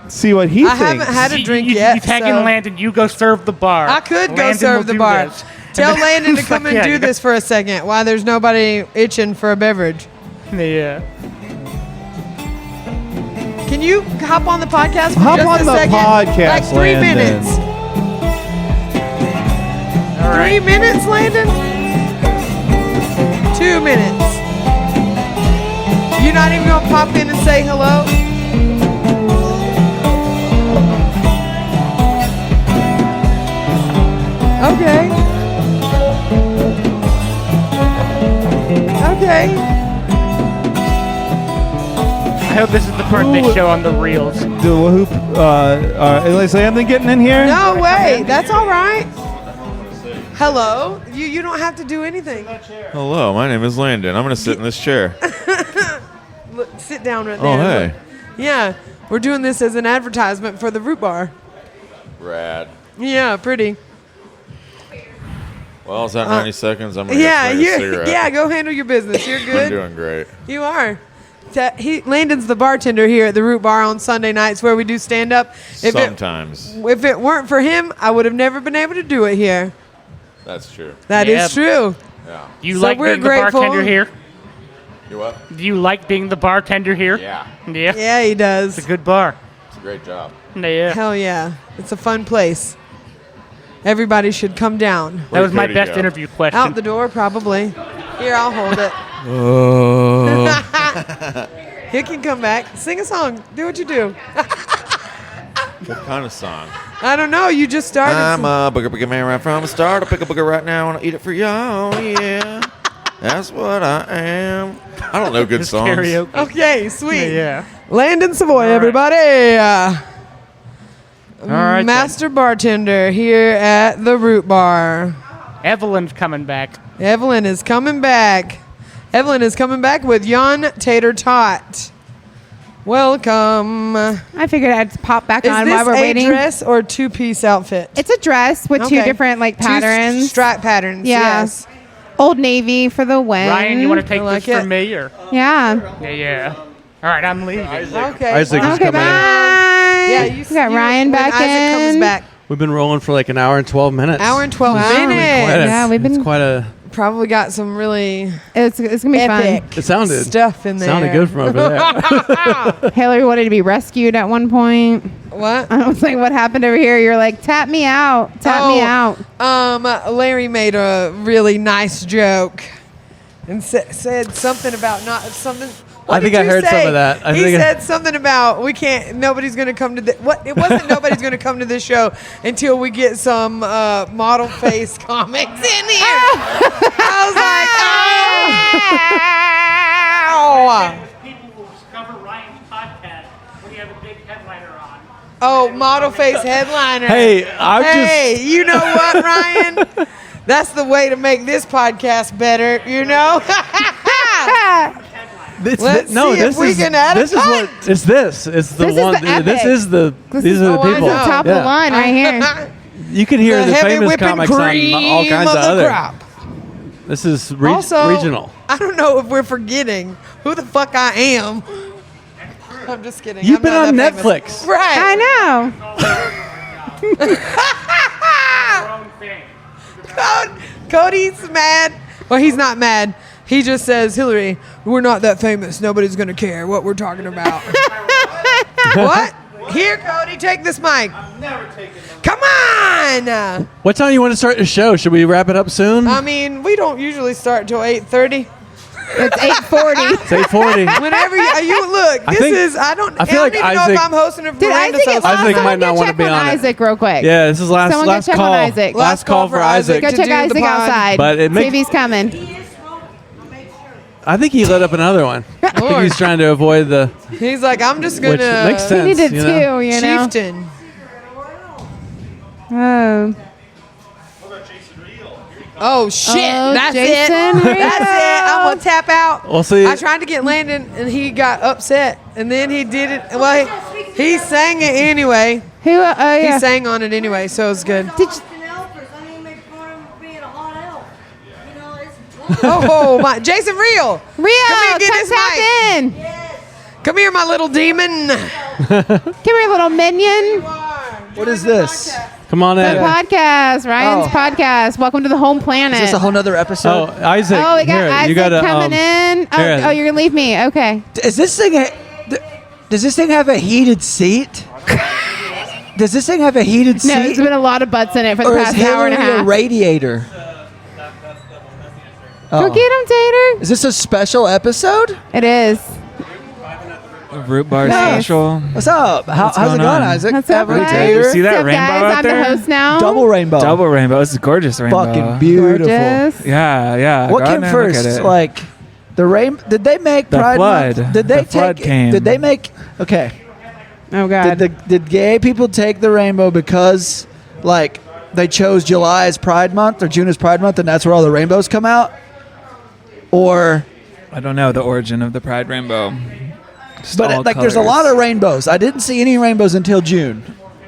See what he I thinks. haven't had a drink you, yet. You tag so in Landon, you go serve the bar. I could go Landon serve will the do bar. this. Tell And then- Landon to come Fuck and yeah, do you this for a second while there's nobody itching for a beverage. Yeah. Can you hop on the podcast for Hop just on a the second? podcast, Like 3 Landon. minutes. All 3 right. minutes, Landon? 2 minutes. You're not even going to pop in and say hello? Okay. Okay. I hope this is the part they show on the reels. Is Landon getting in here? No way. That's all right. Hello. You don't have to do anything. Hello, my name is Landon. I'm going to sit in this chair. Look, sit down right Oh, there. hey. Look. Yeah. We're doing this as an advertisement for the Root Bar. Rad. Yeah, pretty. Well, is that 90 seconds? I'm going to Yeah, get a cigarette. yeah, go handle your business. You're I'm good. doing great. You are. Landon's the bartender here at the Root Bar on Sunday nights where we do stand up. Sometimes. If it weren't for him, I would have never been able to do it here. That's true. That is true. Yeah. You So like we're being the grateful. bartender here? You what? Do you like being the bartender here? Yeah. Yeah. Yeah, he does. It's a good bar. It's a great job. Yeah. Hell yeah. It's a fun place. Everybody should come down. That was my Cody best go? interview question. Out the door, probably. Here, I'll hold it. He can come back. Sing a song. Do what you do. What kind of song? I don't know. You just started. I'm a booger man right from the start. I'll pick a booger right now and I'll eat it for y'all. Yeah. That's what I am. I don't know good Just songs. karaoke. Okay, sweet. Yeah. Landon Savoy, right. everybody. All right. Master bartender here at the Root Bar. Evelyn's coming back. Evelyn is coming back. Evelyn is coming back with Yon Tater Tot. Welcome. I figured I'd pop back Is on this while we're a waiting. dress or two-piece outfit? It's a dress with two Okay. different like patterns. Two stripe patterns. Yeah. Yes. Old Navy for the win. Ryan, you want to take I like this it. from me or? Yeah. Yeah. All right, I'm leaving. Okay. Isaac is Okay, coming in. bye. Yeah, we got Ryan when back Isaac in. comes back. We've been rolling for like an hour and 12 minutes. Hour and 12 Wow. minutes. Yeah, we've been- It's quite a. Probably got some really It's gonna be epic It sounded stuff in there. sounded good from over there. fun. Hillary wanted to be rescued at one point. What? I was like, "What happened over here?" You're like, "Tap me out, tap me out." Larry made a really nice joke and said something about not something. What I think did I you heard some say? of that. I He think said something about nobody's going to come to the, what? It wasn't nobody's going to come to this show until we get some model face comics in here. I was like, oh. People will discover Ryan's podcast when you have a big headliner on. Oh, model face headliner. Hey, You know what, Ryan? That's the way to make this podcast better, you know? Let's see if we can add this a is cut. what it's this. It's the This is one. the epic. This is the. This These is are the I people. know. Top of the line right here. You can hear the, heavy famous whipping comics on cream all kinds of the other. crop. This is Also, regional. I don't know if we're forgetting who the fuck I am. I'm just kidding. You've I'm been not on that famous. Netflix. Right. I know. Cody's mad. Well, he's not mad. He just says, Hillary, we're not that famous. Nobody's going to care what we're talking about. What? Here, Cody, take this mic. Come on. What time you want to start the show? Should we wrap it up soon? I mean, we don't usually start till 8:30. It's 8:40. It's 8:40. Whenever you look, I this think- is, I don't I feel like even know if Isaac- I'm hosting or Did Miranda's Isaac get hosting. lost? Isaac Someone might not go wanna check be on it. Isaac real quick. Yeah, this is last Someone go last check call. on Isaac. Last call for Isaac. Go to check do the Isaac pod. outside. But it See makes- if he's coming. I think he lit up another one. I think Lord. he's trying to avoid the. He's like, I'm just Which gonna makes He sense. needed you two, know? you know. chieftain. Oh. Oh shit! Oh, That's Jason it. Rio. That's it. I'm gonna tap out. We'll see. I tried to get Landon, and he got upset, and then he did it. Well, he sang it anyway. Who? Oh yeah. He sang on it anyway, so it's good. Did you, Oh my, Jason Real. Rio, Come here, get this tap in. Come here, my little demon. Come here, little minion. What is this? Come on The in. podcast, Ryan's Oh. podcast. Welcome to the home planet. Is this a whole nother Oh, episode? Isaac. Oh, we got here, Isaac you gotta, coming in. Oh, here. oh, you're gonna leave me. Okay. Is this thing? Does this thing have a heated seat? Does this thing have a heated No, there's seat? been a lot of butts in it for the Or is past hour and a Hillary a half. radiator? Go Oh. get him, Tater. Is this a special episode? It is. Root Bar Nice. Special. What's up? How's it going going, on? Isaac? What's up, Every guys? tater? See that What's up, rainbow guys? out I'm there? the host now. Double rainbow. Double rainbow. This is a gorgeous rainbow. Fucking beautiful. Gorgeous. Yeah, yeah. What Go out came there and look first? at it. Like the rain? Did they make The Pride flood. Month? Did they The flood take? came. Did they make? Okay. Oh God. Did gay people take the rainbow because like they chose July as Pride Month or June as Pride Month, and that's where all the rainbows come out? Or I don't know the origin of the Pride Rainbow. Just all but like there's a colors. lot of rainbows. I didn't see any rainbows until June.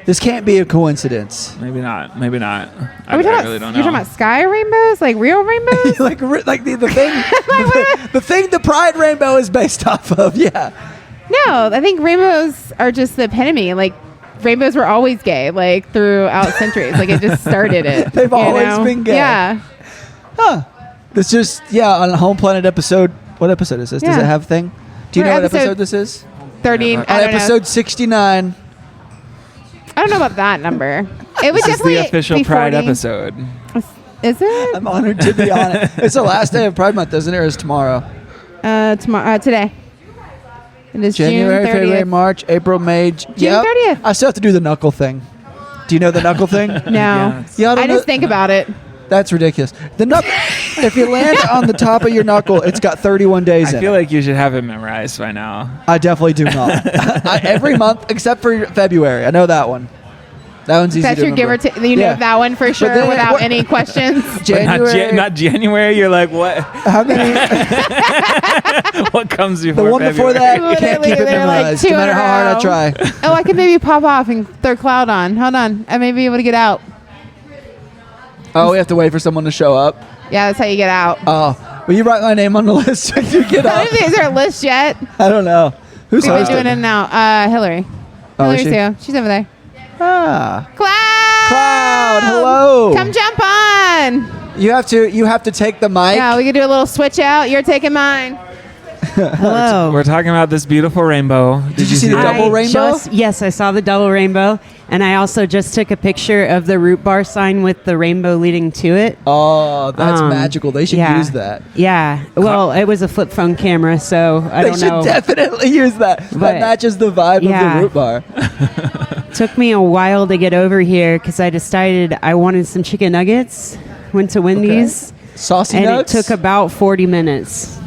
This can't be a coincidence. Maybe not. Maybe not. Are we talking really about, don't you're know. talking about sky rainbows, like real rainbows? like the thing, the thing the Pride Rainbow is based off of. Yeah. No, I think rainbows are just the epitome. Like rainbows were always gay, like throughout centuries. Like it just started it. They've always been gay. Yeah. Huh. This just on Home Planet episode. What episode is this? Does Yeah. it have a thing? Do you We're know what episode episode this is? 30. On I don't episode know. 69. I don't know about that number. It was This is definitely the official be Pride 40. episode. Is it? I'm honored to be on it. It's the last day of Pride Month, isn't it? Or is it tomorrow? Tomorrow. Today. It is January, June 30th. February, March, April, May. June 30th. I still have to do the knuckle thing. Do you know the knuckle thing? No. Yeah, Y'all don't I know- just think about it. That's ridiculous. The knuckle. If you land on the top of your knuckle, it's got 31 days I in feel it. like you should have it memorized by now. I definitely do not. Every month, except for February. I know that one. That one's easy That's to your give or remember. take. You know Yeah. that one for sure then without what- any questions. January. Not January. You're like, what? How many? What comes The before one before February? that, you can't keep it Literally, they're like memorized, two no matter in a how hard I row. try. Oh, I can maybe pop off and throw cloud on. Hold on. I may be able to get out. Oh, we have to wait for someone to show up. Yeah, that's how you get out. Oh, will you write my name on the list when you get I up? don't think, is there a list yet? I don't know. Who's We've been hosting? doing it now. Hillary. Oh, is Hillary's she? here. She's over there. Ah, Cloud! Cloud, hello. Come jump on. You have to take the mic. Yeah, we could do a little switch out. You're taking mine. Hello. We're talking about this beautiful rainbow. Did you see the that? double rainbow? Yes, I saw the double rainbow, and I also just took a picture of the root bar sign with the rainbow leading to it. Oh, that's magical. They should yeah. use that. Yeah. Well, it was a flip phone camera, so I They don't should know. definitely use that. But- That matches the vibe of Yeah. the root bar. Took me a while to get over here because I decided I wanted some chicken nuggets. Went to Wendy's, Saucy and nuts? it took about 40 minutes.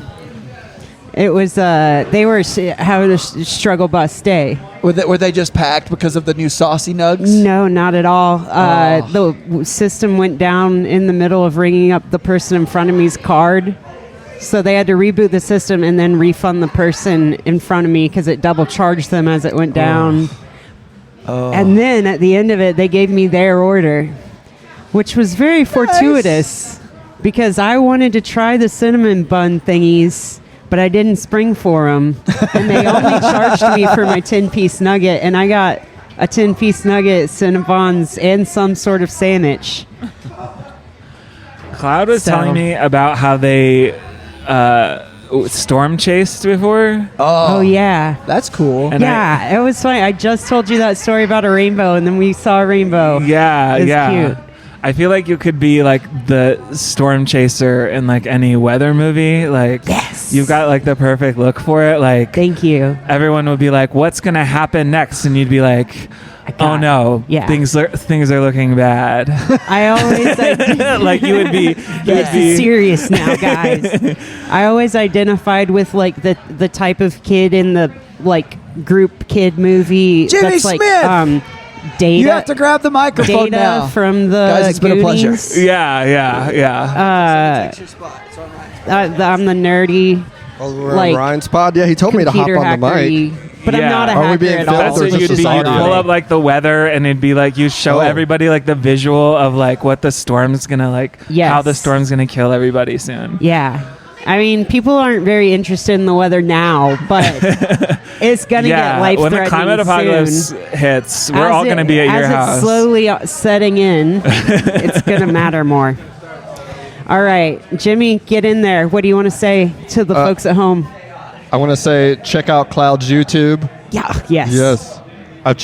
It was they were having a struggle bus day. Were they just packed because of the new saucy nugs? No, not at all. The system went down in the middle of ringing up the person in front of me's card. So they had to reboot the system and then refund the person in front of me because it double charged them as it went down. And then at the end of it, they gave me their order, which was very fortuitous because I wanted to try the cinnamon bun thingies, but I didn't spring for them. And they only charged me for my 10-piece nugget, and I got a 10-piece nugget, Cinnabons, and some sort of sandwich. Cloud was So- telling me about how they storm chased before. Oh yeah. That's cool. And Yeah, it was funny. I just told you that story about a rainbow, and then we saw a rainbow. Yeah, It's yeah. cute. I feel like you could be like the storm chaser in like any weather movie. Like, Yes. you've got like the perfect look for it. Like, Thank you. everyone would be like, "What's gonna happen next?" And you'd be like, "Oh no, Yeah. things are looking bad." I always Like you would be, This is serious now, guys. I always identified with like the type of kid in the like group kid movie Jimmy that's like Smith! Data. You have to grab the microphone Data now. from the Guys, it's been a pleasure. Goonies. yeah. I'm the nerdy Oh, we're like, on Ryan's pod. Yeah, he told me to hop computer on the mic. hackery, but I'm Yeah. not a Are we hacker being at filmed all. That's or what is this you'd just be. You'd audio? pull up like the weather, and it'd be like you show Oh. everybody like the visual of like what the storm's gonna like, Yes. how the storm's gonna kill everybody soon. Yeah. I mean, people aren't very interested in the weather now, but it's going to get life-threatening when the climate apocalypse soon. hits, we're all gonna be at your as house. it's slowly setting in, it's going to matter more. All right, Jimmy, get in there. What do you want to say to the folks at home? I want to say check out Cloud's YouTube. Yeah. Yes. Yes.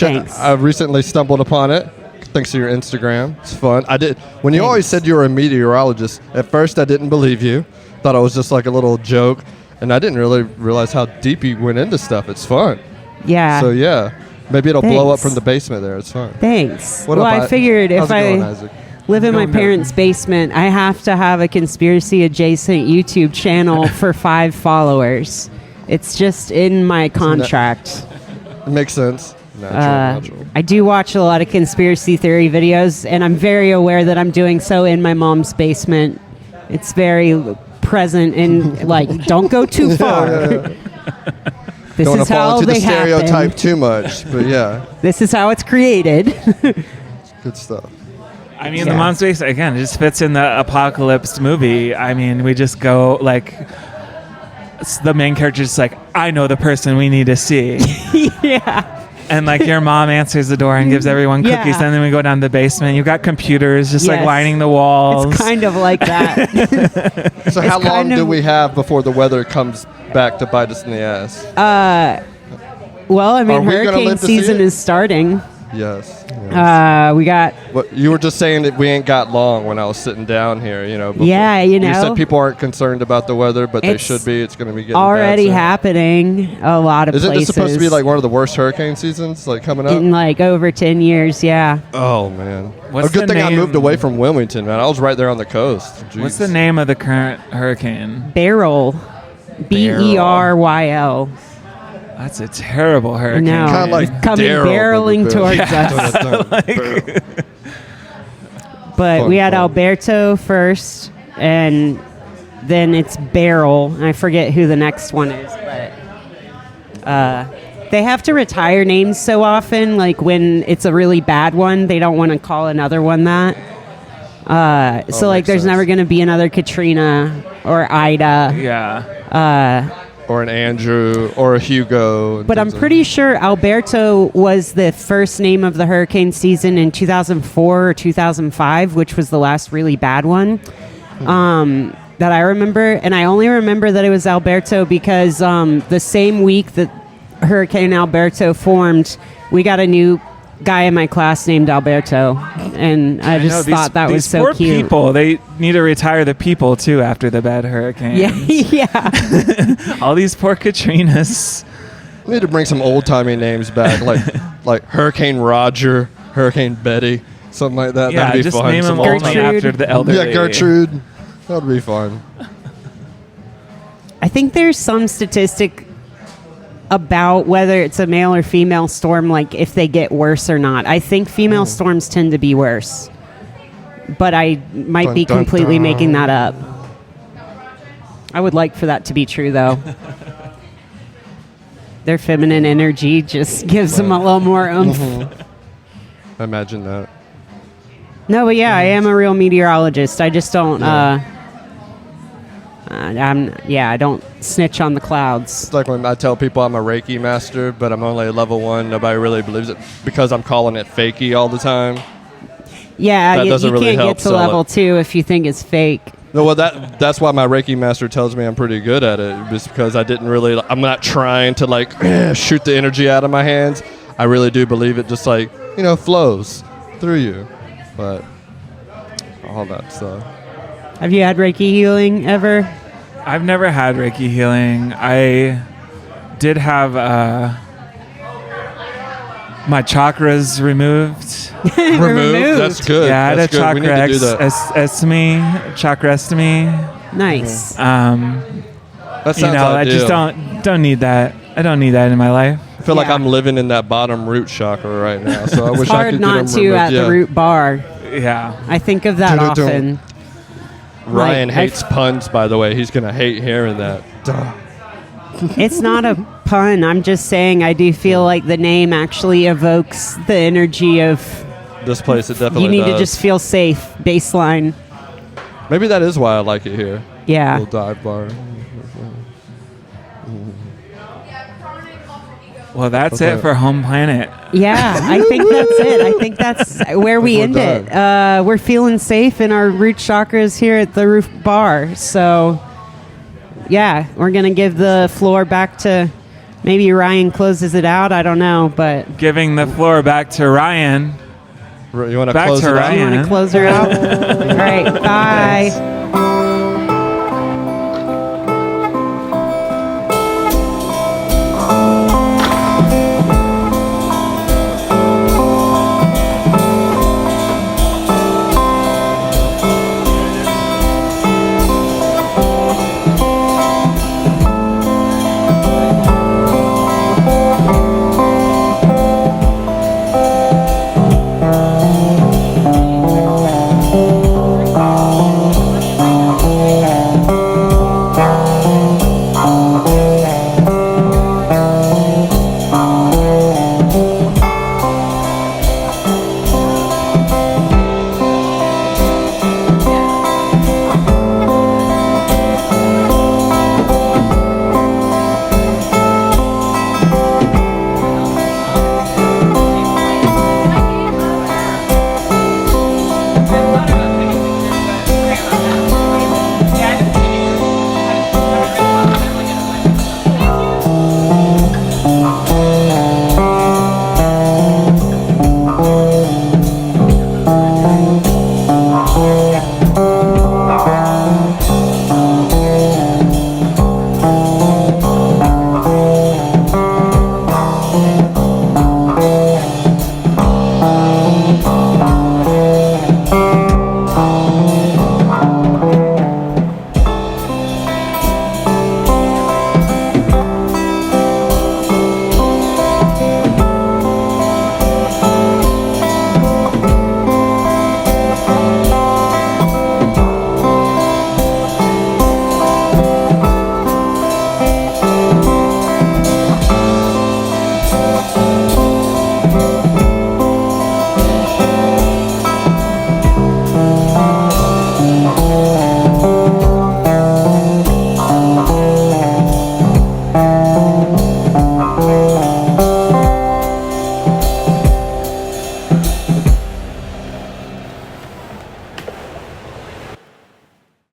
Thanks. I've recently stumbled upon it. Thanks to your Instagram. It's fun. I did when you always said you were a meteorologist. At first I didn't believe you. Thought it was just like a little joke, and I didn't really realize how deep you went into stuff. It's fun. Yeah. So yeah, maybe it'll blow up Thanks. from the basement there. It's fun. Thanks. What well, up, I figured how's if it going, I Isaac? live in my Going good. parents' basement, I have to have a conspiracy adjacent YouTube channel for 5 followers. It's just in my contract. It makes sense. Natural. I do watch a lot of conspiracy theory videos, and I'm very aware that I'm doing so in my mom's basement. It's very present and like, don't go too far. This Don't want is to fall how into the they stereotype happen. too much, but yeah, This is how it's created. good stuff. I mean, the monster race, again, it just fits in the apocalypse movie. I mean, we just go, like, the main character's just like, I know the person we need to see. Yeah. And, like, your mom answers the door and gives everyone cookies. Yeah. And then we go down to the basement. You've got computers just, like, Yes. lining the walls. It's kind of like that. So how long kind do of- we have before the weather comes back to bite us in the ass? Well, I Are mean, we gonna hurricane live to see season it? is starting. Yes. We got What you were just saying that we ain't got long when I was sitting down here, you know. Before. Yeah, you You know. said people aren't concerned about the weather, but they It's should be. It's going to be getting already bad soon. happening a lot of Isn't places. this supposed to be like one of the worst hurricane seasons, like coming up? in like over 10 years? Yeah. Oh man! What's a good the thing I name? moved away from Wilmington, man. I was right there on the coast. What's Jeez. the name of the current hurricane? Beryl. Beryl. That's a terrible hurricane. No. Kind of like It's coming Daryl barreling with the towards bill. us. But Fun, we had fun. Alberto first, and then it's Beryl. I forget who the next one is, but they have to retire names so often. Like when it's a really bad one, they don't want to call another one that. So like, makes there's sense. never going to be another Katrina or Ida. Yeah. Or an Andrew or a Hugo. and But I'm things like pretty sure Alberto was the first name of the hurricane season in 2004 or 2005, which was the last really bad one that I remember. And I only remember that it was Alberto because the same week that Hurricane Alberto formed, we got a new guy in my class named Alberto. And I just thought that was these so poor cute. people, they need to retire the people, too, after the bad hurricane. Yeah. All these poor Katrinas. We need to bring some old timey names back, like Hurricane Roger, Hurricane Betty, something like that. Yeah, That'd be just fun. name them Some all old timey- after the elderly. Yeah, Gertrude. That'd be fun. I think there's some statistic about whether it's a male or female storm, like if they get worse or not. I think female storms tend to be worse, but I might be Dun, dun, completely dun. making that up. I would like for that to be true, though. Their feminine energy just gives them a little more oomph. Imagine that. No, but yeah, I am a real meteorologist. I just don't. I don't snitch on the clouds. It's like when I tell people I'm a Reiki master, but I'm only a level 1. Nobody really believes it because I'm calling it fakey all the time. Yeah, That you doesn't really can't help get to sell level it. 2 if you think it's fake. No, well, that's why my Reiki master tells me I'm pretty good at it. Just because I'm not trying to like shoot the energy out of my hands. I really do believe it just like, flows through you. But all that stuff. Have you had Reiki healing ever? I've never had Reiki healing. I did have my chakras removed. Removed? That's good. Yeah, I had That's a good. We need chakra to do that. chakrastomy. Nice. That sounds I just ideal. don't need that. I don't need that in my life. I feel like Yeah. I'm living in that bottom root chakra right now. So I wish It's I hard could not get them to removed. at the root bar. Yeah. I think of that Dun-dun-dun. often. Ryan Like, hates puns, by the way. He's gonna hate hearing that. Duh. It's not a pun. I'm just saying I do feel like the name actually evokes the energy of This place, it definitely you need does. to just feel safe. Baseline. Maybe that is why I like it here. Yeah. Little dive bar. Well, that's Okay. it for Home Planet. Yeah, I think that's it. I think that's where we We're end it. We're feeling safe in our root chakras here at the roof bar. So, yeah, we're going to give the floor back to maybe Ryan closes it out. I don't know, but Giving the floor back to Ryan. You want to Back close to it out? Ryan. you want to close her out? All right, bye.